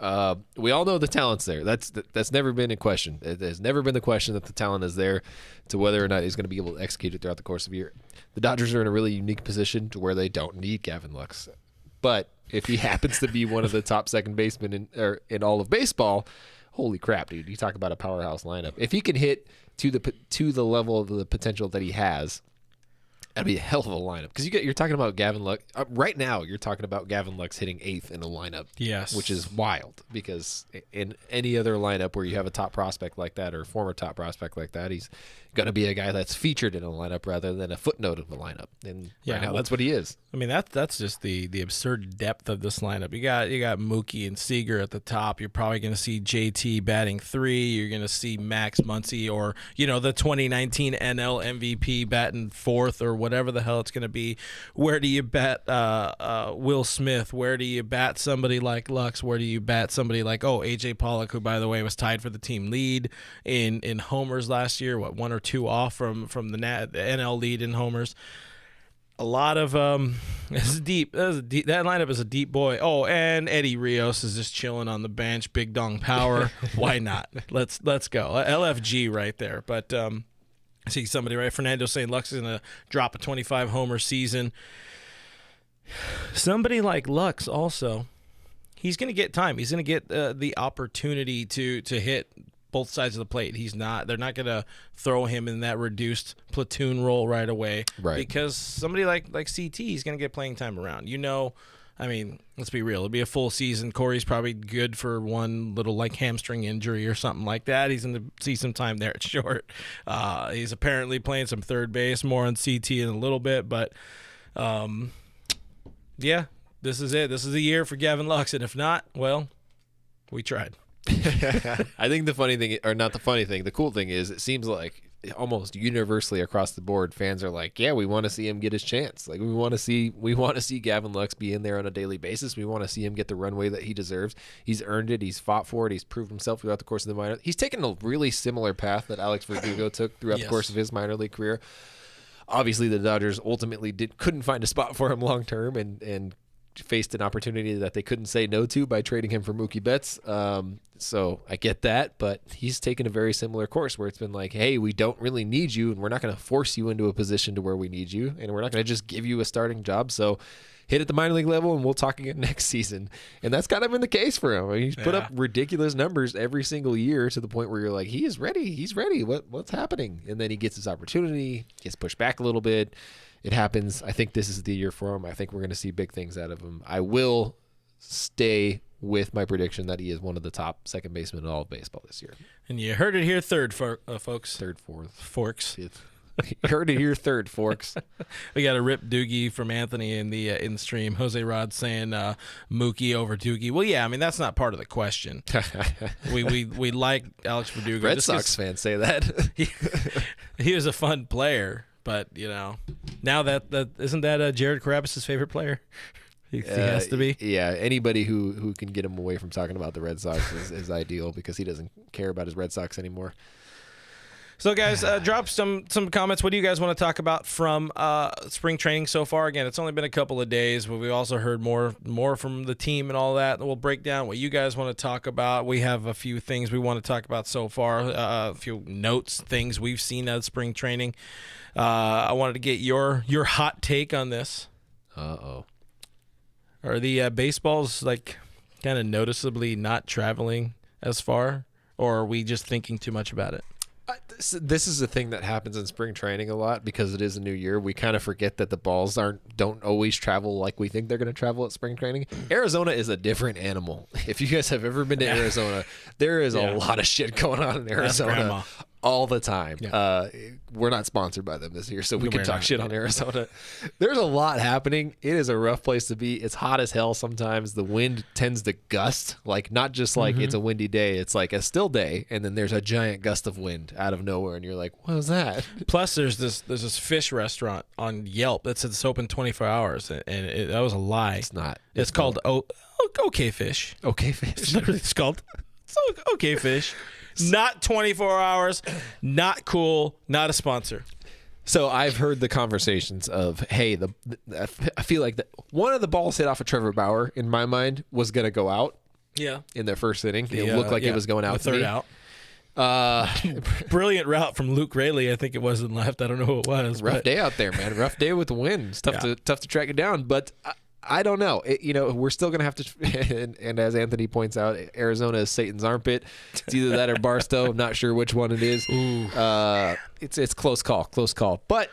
We all know the talent's there. That's never been a question. It has never been the question that the talent is there to whether or not he's going to be able to execute it throughout the course of the year. The Dodgers are in a really unique position to where they don't need Gavin Lux. But if he happens to be one of the top second basemen in all of baseball, holy crap, dude. You talk about a powerhouse lineup. If he can hit to the level of the potential that he has, that'd be a hell of a lineup, because you're talking about Gavin Lux right now. You're talking about Gavin Lux hitting 8th in a lineup, yes, which is wild. Because in any other lineup where you have a top prospect like that or a former top prospect like that, he's going to be a guy that's featured in a lineup rather than a footnote of a lineup. And right now, that's what he is. I mean, that's just the absurd depth of this lineup. You got Mookie and Seager at the top. You're probably going to see JT batting 3. You're going to see Max Muncy or the 2019 NL MVP batting 4th or whatever the hell it's going to be. Where do you bat Will Smith? Where do you bat somebody like Lux? Where do you bat somebody like AJ Pollock, who by the way was tied for the team lead in homers last year? 1 or 2 off from the NL lead in homers. A lot of it's deep. That lineup is a deep boy. Oh, and Eddie Rios is just chilling on the bench. Big dong power. Why not? Let's go. LFG right there. But I see somebody right. Fernando saying Lux is gonna drop a 25 homer season. Somebody like Lux also, he's gonna get time. He's gonna get the opportunity to hit both sides of the plate. They're not going to throw him in that reduced platoon role right away, right? Because somebody like CT is going to get playing time around. I mean, let's be real. It'll be a full season. Corey's probably good for one little hamstring injury or something like that. He's going to see some time there at short. He's apparently playing some third base, more on CT in a little bit, but yeah, this is it. This is the year for Gavin Lux, and if not, well, we tried. I think the funny thing, or not the funny thing, the cool thing is it seems like almost universally across the board, fans are like, yeah, we want to see him get his chance. Like we want to see Gavin Lux be in there on a daily basis. We want to see him get the runway that he deserves. He's earned it. He's fought for it. He's proved himself throughout the course of the minor. He's taken a really similar path that Alex Verdugo took throughout the course of his minor league career. Obviously, the Dodgers ultimately couldn't find a spot for him long term, and faced an opportunity that they couldn't say no to by trading him for Mookie Betts. So I get that, but he's taken a very similar course where it's been like, hey, we don't really need you, and we're not going to force you into a position to where we need you, and we're not going to just give you a starting job. So hit at the minor league level, and we'll talk again next season. And that's kind of been the case for him. I mean, he's put up ridiculous numbers every single year to the point where you're like, he is ready. He's ready. What's happening? And then he gets his opportunity, gets pushed back a little bit. It happens. I think this is the year for him. I think we're going to see big things out of him. I will stay with my prediction that he is one of the top second basemen in all of baseball this year. And you heard it here third, folks. Third, fourth. Forks. You heard it here third, Forks. We got a rip Doogie from Anthony in the stream. Jose Rod saying Mookie over Doogie. Well, yeah, I mean, that's not part of the question. we like Alex Verdugo. Red Sox fans say that. He was a fun player. But now that isn't that Jared Carrabis' favorite player? He has to be. Yeah, anybody who can get him away from talking about the Red Sox is ideal because he doesn't care about his Red Sox anymore. So, guys, drop some comments. What do you guys want to talk about from spring training so far? Again, it's only been a couple of days, but we also heard more from the team and all that. We'll break down what you guys want to talk about. We have a few things we want to talk about so far, a few notes, things we've seen out of spring training. I wanted to get your hot take on this. Uh-oh. Are the baseballs, kind of noticeably not traveling as far, or are we just thinking too much about it? This is a thing that happens in spring training a lot because it is a new year. We kind of forget that the balls don't always travel like we think they're going to travel at spring training. Arizona is a different animal. If you guys have ever been to Arizona, there is a lot of shit going on in Arizona all the time. Yeah. We're not sponsored by them this year, so we can talk shit on Arizona. There's a lot happening. It is a rough place to be. It's hot as hell sometimes. The wind tends to gust, not just like it's a windy day. It's like a still day, and then there's a giant gust of wind out of nowhere, and you're like, what was that? Plus, there's this fish restaurant on Yelp that says it's open 24 hours, and that was a lie. It's not. It's called OK Fish. OK Fish. It's called OK Fish. Not 24 hours, not cool, not a sponsor. So I've heard the conversations of, hey, I feel like one of the balls hit off of Trevor Bauer, in my mind, was going to go out. Yeah. In their first inning. It looked like it was going out. The third out. Brilliant route from Luke Raley, I think it was in left. I don't know who it was. Rough day out there, man. Rough day with the wind. It's tough to track it down. But I don't know. We're still going to have to, and as Anthony points out, Arizona is Satan's armpit. It's either that or Barstow. I'm not sure which one it is. It's close call. But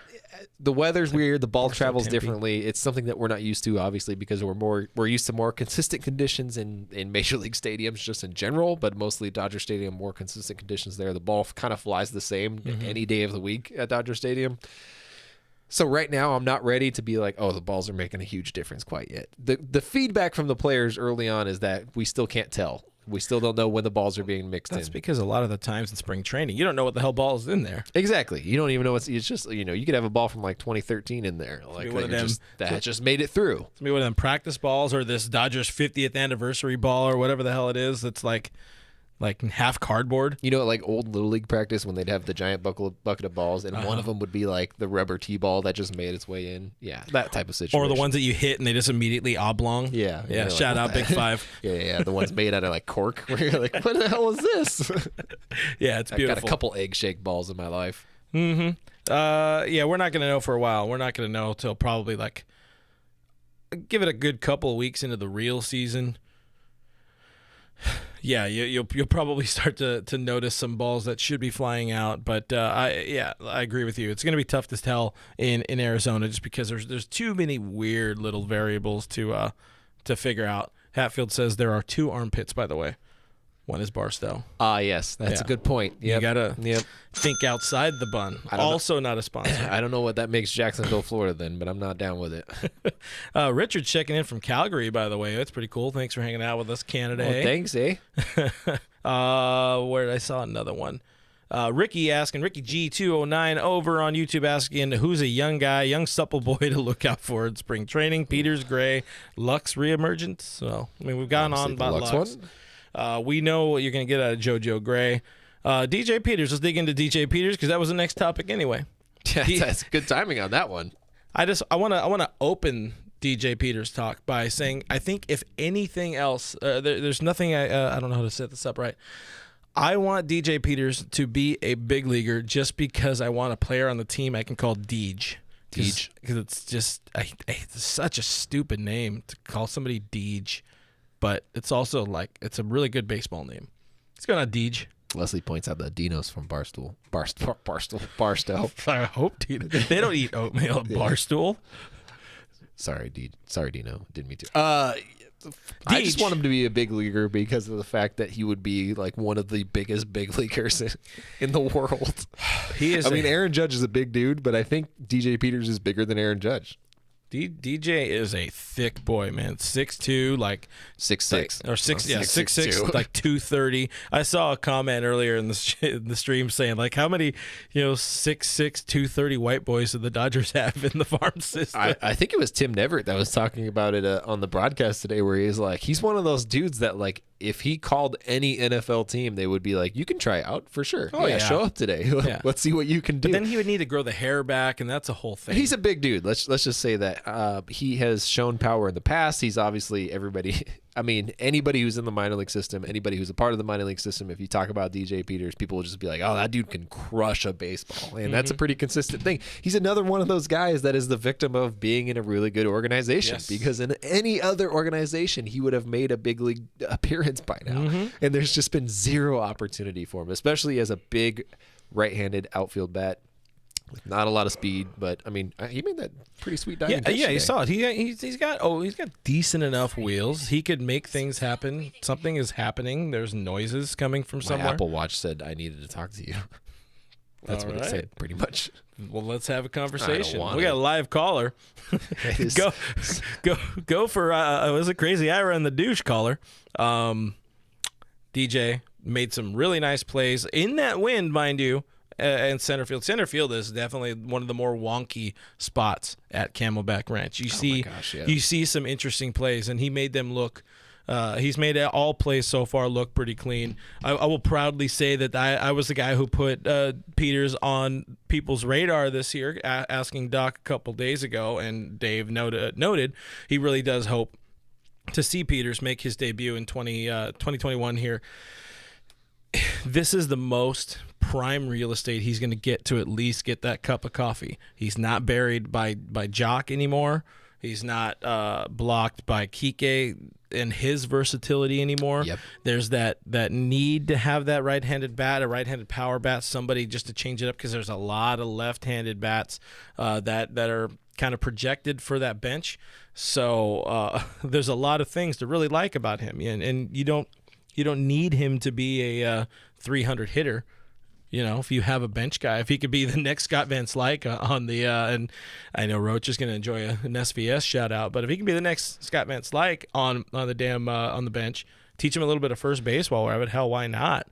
the weather's weird. The ball travels differently. It's something that we're not used to, obviously, because we're used to more consistent conditions in Major League stadiums just in general, but mostly Dodger Stadium, more consistent conditions there. The ball kind of flies the same any day of the week at Dodger Stadium. So right now, I'm not ready to be like, oh, the balls are making a huge difference quite yet. The feedback from the players early on is that we still can't tell. We still don't know when the balls are being mixed in. That's because a lot of the times in spring training, you don't know what the hell ball is in there. Exactly. You don't even know it's just, you could have a ball from 2013 in there. That just made it through. It's one of them practice balls or this Dodgers 50th anniversary ball or whatever the hell it is that's like half cardboard. Old Little League practice when they'd have the giant bucket of balls, and one of them would be like the rubber T-ball that just made its way in. Yeah, that type of situation. Or the ones that you hit and they just immediately oblong. Yeah. Shout out Big Five. Yeah. The ones made out of cork where you're like, what the hell is this? Yeah, it's beautiful. I've got a couple egg shake balls in my life. Mm-hmm. We're not going to know for a while. We're not going to know till probably give it a good couple of weeks into the real season. Yeah, you'll probably start to notice some balls that should be flying out, but I agree with you. It's going to be tough to tell in Arizona just because there's too many weird little variables to figure out. Hatfield says there are 2 armpits, by the way. One is Barstow. Yes, that's a good point. Yep. You gotta think outside the bun. Also not a sponsor. I don't know what that makes Jacksonville, Florida, then, but I'm not down with it. Richard's checking in from Calgary, by the way. That's pretty cool. Thanks for hanging out with us, Canada. Well, thanks, eh? Where I saw another one. Ricky G209 over on YouTube asking who's a young supple boy to look out for in spring training. Peters, Gray, Lux reemergence. So we've gone on about Lux. We know what you're going to get out of JoJo Gray. DJ Peters, let's dig into DJ Peters because that was the next topic anyway. Yeah, that's good timing on that one. I want to open DJ Peters talk by saying I think if anything else, there's nothing I don't know how to set this up right. I want DJ Peters to be a big leaguer just because I want a player on the team I can call Deej. Deej, because it's just it's such a stupid name to call somebody Deej. But it's also it's a really good baseball name. What's going on, Deej? Leslie points out that Dino's from Barstow. I hope Dino. They don't eat oatmeal at Barstool. Sorry, Dino. Didn't mean to. I just want him to be a big leaguer because of the fact that he would be one of the biggest big leaguers in the world. He is. Aaron Judge is a big dude, but I think DJ Peters is bigger than Aaron Judge. DJ is a thick boy, man. 6'2", like 6'6", or 6, yeah, 6'6", 6'2". like 230. I saw a comment earlier in the stream saying, like, how many 6'6", 230 white boys do the Dodgers have in the farm system? I think it was Tim Neverett that was talking about it on the broadcast today, where he's like, he's one of those dudes that, like, if he called any NFL team, they would be like, you can try out for sure. Oh, yeah. Show up today. Yeah. Let's see what you can do. But then he would need to grow the hair back, and that's a whole thing. He's a big dude. Let's just say that he has shown power in the past. He's obviously anybody who's in the minor league system, anybody who's a part of the minor league system, if you talk about DJ Peters, people will just be like, oh, that dude can crush a baseball. And that's a pretty consistent thing. He's another one of those guys that is the victim of being in a really good organization, because in any other organization, he would have made a big league appearance by now. And there's just been zero opportunity for him, especially as a big right-handed outfield bat. With not a lot of speed, but I mean, he made that pretty sweet diving catch you today. saw it. He's got decent enough wheels. He could make things happen. Something is happening. There's noises coming from My somewhere. Apple Watch said I needed to talk to you. That's what it said, pretty much. Well, let's have a conversation. want We got it. a live caller. Go for was it Crazy Ira and the douche caller? DJ made some really nice plays in that wind, mind you. And center field. Center field is definitely one of the more wonky spots at Camelback Ranch. You see some interesting plays, and he made them look. He's made all plays so far look pretty clean. I will proudly say that I was the guy who put Peters on people's radar this year, asking Doc a couple days ago, and Dave noted he really does hope to see Peters make his debut in 2021 here. This is the most prime real estate he's going to get to at least get that cup of coffee. He's not buried by Jock anymore. He's not blocked by Kike and his versatility anymore. Yep. There's that need to have that right-handed bat, a right-handed power bat, somebody just to change it up, because there's a lot of left-handed bats that are kind of projected for that bench. So there's a lot of things to really like about him, and you don't need him to be a 300 hitter. If you have a bench guy, if he could be the next Scott Van Slyke on the and I know Roach is going to enjoy an SVS shout out, but if he can be the next Scott Van Slyke on the bench, teach him a little bit of first base while we're at it, hell, why not?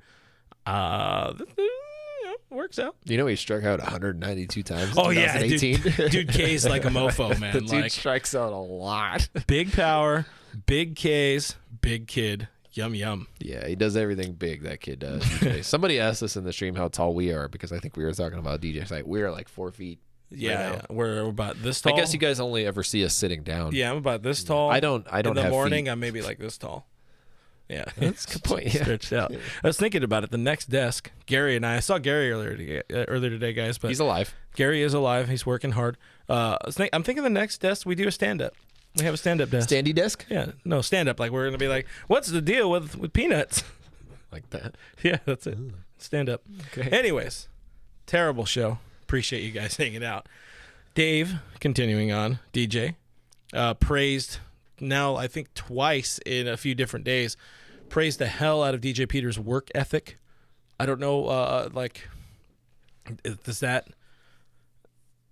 Works out. He struck out 192 times in Oh yeah, 2018. dude K's like a mofo, man. The dude strikes out a lot. Big power, big K's, big kid. Yum, yum. Yeah, he does everything big, that kid does. DJ. Somebody asked us in the stream how tall we are, because I think we were talking about DJ's height. We are like 4 feet. Yeah, we're about this tall. I guess you guys only ever see us sitting down. Yeah, I'm about this tall. I don't in the have morning, feet. I'm maybe like this tall. Yeah, That's a good point. Yeah. Stretched out. I was thinking about it. The next desk, Gary and I saw Gary earlier today, guys. But He's alive. Gary is alive. He's working hard. I'm thinking the next desk we do a stand-up. We have a stand-up desk. Standy desk? Yeah, no, stand-up. Like, we're going to be like, what's the deal with peanuts? Like that. Yeah, that's it. Stand-up. Okay. Anyways, terrible show. Appreciate you guys hanging out. Dave, continuing on, DJ, praised now I think twice in a few different days, praised the hell out of DJ Peters' work ethic. I don't know, does that,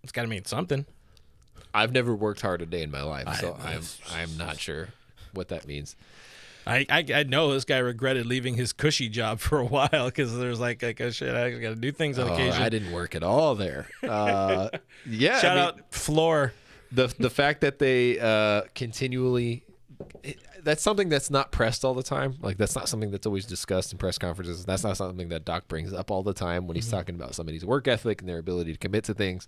it's got to mean something. I've never worked hard a day in my life, so I'm not sure what that means. I know this guy regretted leaving his cushy job for a while, because there's like oh, shit, I got to do things on occasion. I didn't work at all there. Yeah. Shout out Floor. The fact that they continually, that's something that's not pressed all the time. Like, that's not something that's always discussed in press conferences. That's not something that Doc brings up all the time when he's talking about somebody's work ethic and their ability to commit to things.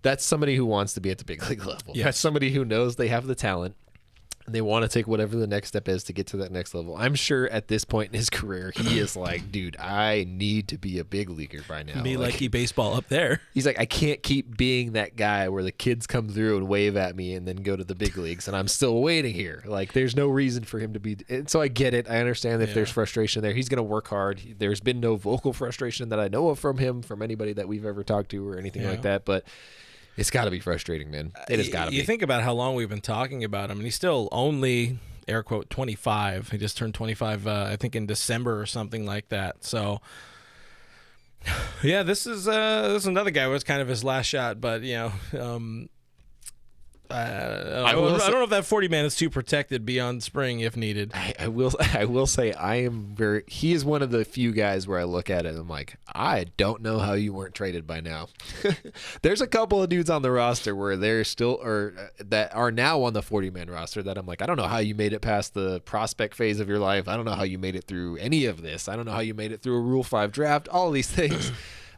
That's somebody who wants to be at the big league level. Yes. That's somebody who knows they have the talent and they want to take whatever the next step is to get to that next level. I'm sure at this point in his career, he is like, dude, I need to be a big leaguer by now. Be like baseball up there. He's like, I can't keep being that guy where the kids come through and wave at me and then go to the big leagues, and I'm still waiting here. Like, there's no reason for him to be. And so I get it. I understand if there's frustration there. He's going to work hard. There's been no vocal frustration that I know of from him, from anybody that we've ever talked to or anything like that. But it's got to be frustrating, man. It has got to be. You think about how long we've been talking about him, and he's still only, air quote, 25. He just turned 25, I think, in December or something like that. So, yeah, this is another guy who was kind of his last shot. But, I don't know if that 40 man is too protected beyond spring if needed. I will say he is one of the few guys where I look at it and I'm like, I don't know how you weren't traded by now. There's a couple of dudes on the roster where they're still that are now on the 40 man roster that I'm like, I don't know how you made it past the prospect phase of your life. I don't know how you made it through any of this. I don't know how you made it through a Rule 5 draft, all of these things.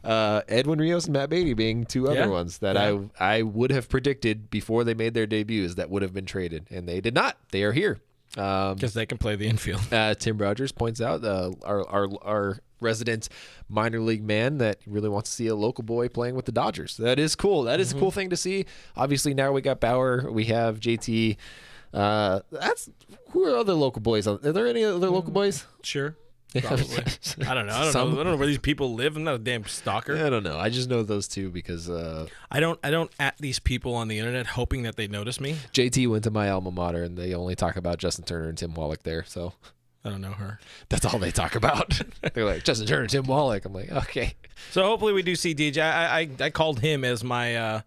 Edwin Rios and Matt Beatty being two other ones that I would have predicted before they made their debuts that would have been traded, and they did not. They are here because they can play the infield. Tim Rogers points out our resident minor league man that really wants to see a local boy playing with the Dodgers. That is cool. That is a cool thing to see. Obviously, now we got Bauer. We have JT. Who are other local boys? Are there any other local boys? Sure. Probably. I don't know. I don't know where these people live. I'm not a damn stalker. I don't know. I just know those two because I don't at these people on the internet hoping that they notice me. JT went to my alma mater and they only talk about Justin Turner and Tim Wallach there. So I don't know her. That's all they talk about. They're like Justin Turner, Tim Wallach. I'm like, okay. So hopefully we do see DJ. I called him as my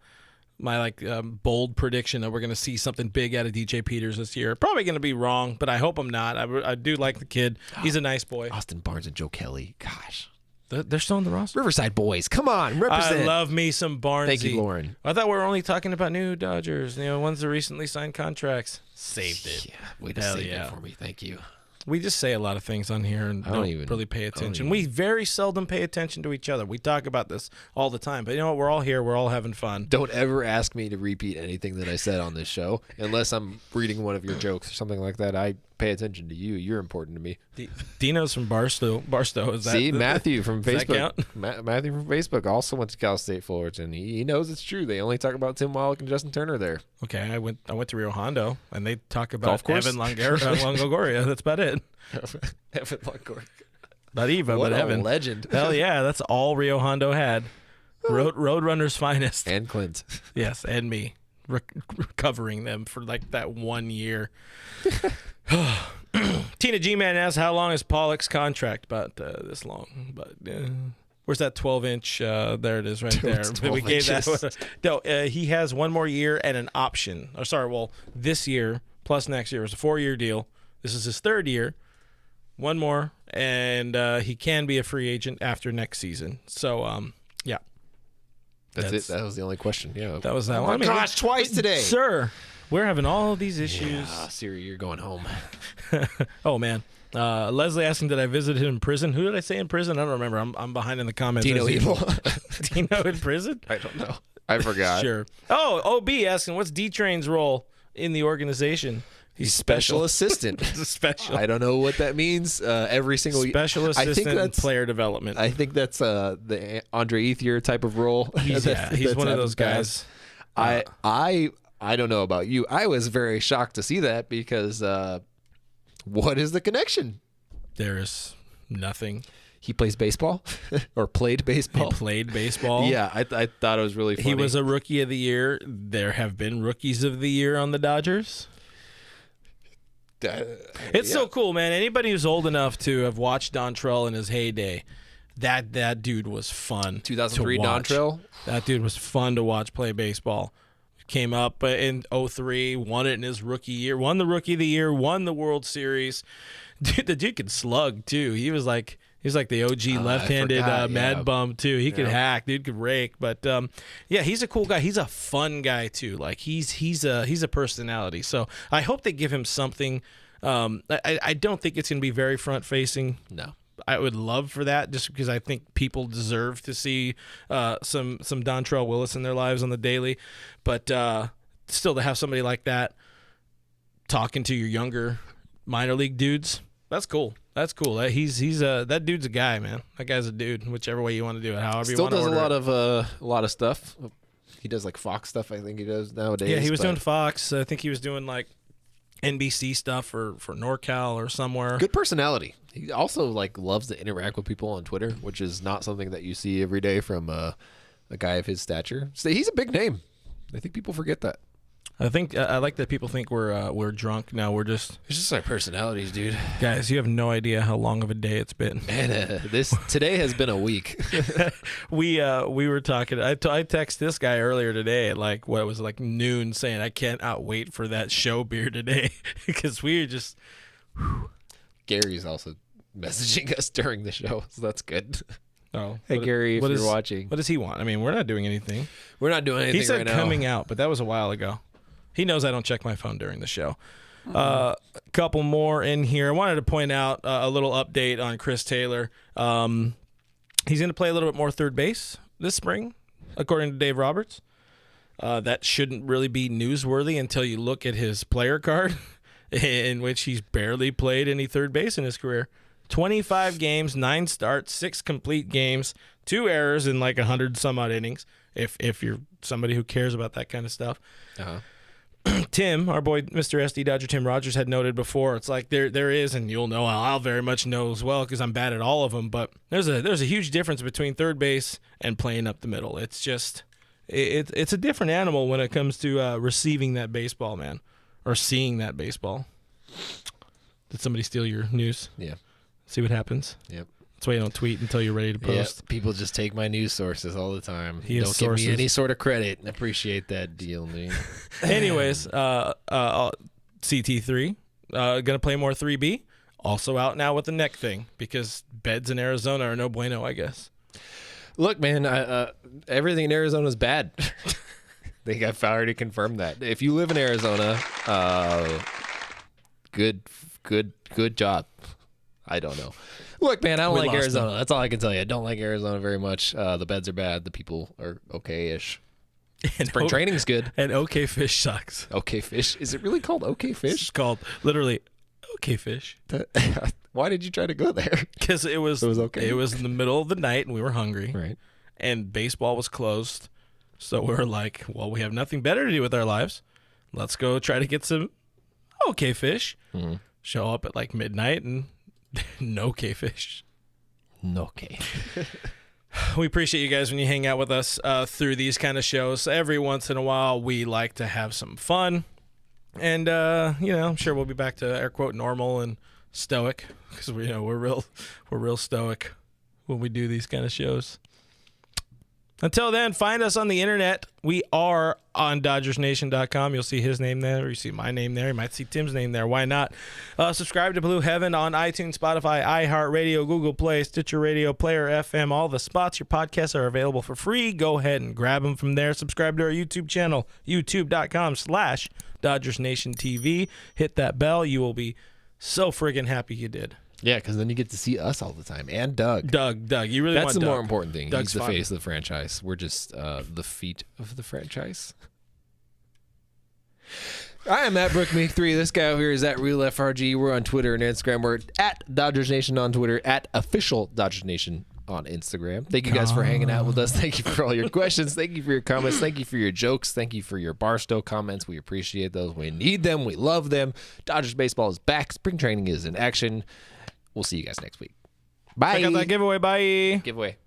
bold prediction that we're going to see something big out of DJ Peters this year. Probably going to be wrong, but I hope I'm not. I do like the kid. He's a nice boy. Austin Barnes and Joe Kelly. Gosh. They're still on the roster? Riverside boys. Come on. Represent. I love me some Barnesy. Thank you, Lauren. I thought we were only talking about new Dodgers, ones that recently signed contracts. Saved it. Yeah, way to save it for me. Thank you. We just say a lot of things on here and don't really pay attention. We very seldom pay attention to each other. We talk about this all the time. But you know what? We're all here. We're all having fun. Don't ever ask me to repeat anything that I said on this show unless I'm reading one of your jokes or something like that. I pay attention to you. You're important to me. Dino's from Barstow. Is that See, Matthew from Facebook. Does that count? Matthew from Facebook also went to Cal State Fullerton. He knows it's true. They only talk about Tim Wallach and Justin Turner there. Okay, I went to Rio Hondo, and they talk about Evan Longoria. That's about it. Evan Longoria. Not Eva, what but a Evan. legend. Hell yeah, that's all Rio Hondo had. Roadrunner's finest. And Clint. Yes, and me. Recovering them for like that 1 year. Tina G-Man asks, how long is Pollock's contract? About this long. But where's that 12-inch? There it is right there. We gave that. No, he has 1 more year and an option. This year plus next year. It's a 4-year deal. This is his 3rd year. 1 more, and he can be a free agent after next season. So, yeah. That's it. That was the only question. Yeah. That was that one. Oh my gosh, twice today. Sir, we're having all of these issues. Yeah, Siri, you're going home. Oh, man. Leslie asking, did I visit him in prison? Who did I say in prison? I don't remember. I'm behind in the comments. Dino Ebel. Dino in prison? I don't know. I forgot. Sure. Oh, OB asking, what's D-Train's role in the organization? He's special assistant. Special. I don't know what that means. Every single special assistant in player development. I think that's the Andre Ethier type of role. He's one of those guys. I don't know about you. I was very shocked to see that because what is the connection? There is nothing. He plays baseball or played baseball. He played baseball. Yeah, I thought it was really funny. He was a rookie of the year. There have been rookies of the year on the Dodgers. It's so cool, man. Anybody who's old enough to have watched Dontrell in his heyday, that dude was fun. 2003 Dontrell? That dude was fun to watch play baseball. Came up in 2003, won it in his rookie year, won the Rookie of the Year, won the World Series. Dude, the dude could slug, too. He was like the OG left-handed mad bum, too. He could hack. Dude could rake. But, yeah, he's a cool guy. He's a fun guy, too. Like, he's a personality. So I hope they give him something. I don't think it's going to be very front-facing. No. I would love for that just because I think people deserve to see some Dontrell Willis in their lives on the daily. But still to have somebody like that talking to your younger minor league dudes, that's cool. That's cool. That dude's a guy, man. That guy's a dude, whichever way you want to do it, however still you want to does order a lot of stuff. He does like Fox stuff, I think he does nowadays. Yeah, he was doing Fox. I think he was doing like NBC stuff for NorCal or somewhere. Good personality. He also like loves to interact with people on Twitter, which is not something that you see every day from a guy of his stature. So he's a big name. I think people forget that. I think I like that people think we're drunk. No, we're just It's just our personalities, dude. guys. You have no idea how long of a day it's been. Man, today has been a week. We were talking. I texted this guy earlier today at like noon, saying I cannot wait for that show beer today because we just. Gary's also messaging us during the show, so that's good. Oh, Hey, Gary, if you're watching. What does he want? I mean, we're not doing anything. We're not doing anything He said right now. coming out, but that was a while ago. He knows I don't check my phone during the show. A couple more in here. I wanted to point out a little update on Chris Taylor. He's going to play a little bit more third base this spring, according to Dave Roberts. That shouldn't really be newsworthy until you look at his player card, in which he's barely played any third base in his career. 25 games, 9 starts, 6 complete games, 2 errors in like 100 some odd innings, if you're somebody who cares about that kind of stuff. Uh-huh. Tim, our boy, Mr. SD Dodger Tim Rogers, had noted before, it's like there is, and you'll know, I'll very much know as well because I'm bad at all of them, but there's a huge difference between third base and playing up the middle. It's just, it's a different animal when it comes to receiving that baseball, man, or seeing that baseball. Did somebody steal your news? Yeah. See what happens? Yep. That's why you don't tweet until you're ready to post. Yep. People just take my news sources all the time. He has Don't sources. give me any sort of credit. I appreciate that deal, man. Anyways, CT3 gonna play more 3B. Also out now with the neck thing because beds in Arizona are no bueno, I guess. Look, man, everything in Arizona is bad. I think I've already confirmed that. If you live in Arizona, good job. I don't know. Look, man, I don't like Arizona. That's all I can tell you. I don't like Arizona very much. The beds are bad. The people are okay-ish. Spring training's good. And OK Fish sucks. OK Fish? Is it really called OK Fish? It's called literally OK Fish. Why did you try to go there? Because it was okay. It was in the middle of the night and we were hungry. Right. And baseball was closed. So we were like, well, we have nothing better to do with our lives. Let's go try to get some OK Fish. Mm-hmm. Show up at like midnight and no K-fish. No K. We appreciate you guys when you hang out with us through these kind of shows. Every once in a while, we like to have some fun. And, I'm sure we'll be back to air quote normal and stoic because we're real stoic when we do these kind of shows. Until then, find us on the internet. We are on DodgersNation.com. You'll see his name there. You see my name there. You might see Tim's name there. Why not? Subscribe to Blue Heaven on iTunes, Spotify, iHeartRadio, Google Play, Stitcher Radio, Player FM. All the spots. Your podcasts are available for free. Go ahead and grab them from there. Subscribe to our YouTube channel, youtube.com/DodgersNationTV. Hit that bell. You will be so friggin' happy you did. Yeah, because then you get to see us all the time. And Doug. Doug. You really That's want the Doug. more important thing. Doug's He's the fun. face of the franchise. We're just the feet of the franchise. I am at BrookMeek3. This guy over here is at RealFRG. We're on Twitter and Instagram. We're at Dodgers Nation on Twitter, at Official Dodgers Nation on Instagram. Thank you guys for hanging out with us. Thank you for all your questions. Thank you for your comments. Thank you for your jokes. Thank you for your Barstow comments. We appreciate those. We need them. We love them. Dodgers baseball is back. Spring training is in action. We'll see you guys next week. Bye. Check out that giveaway. Bye. Giveaway.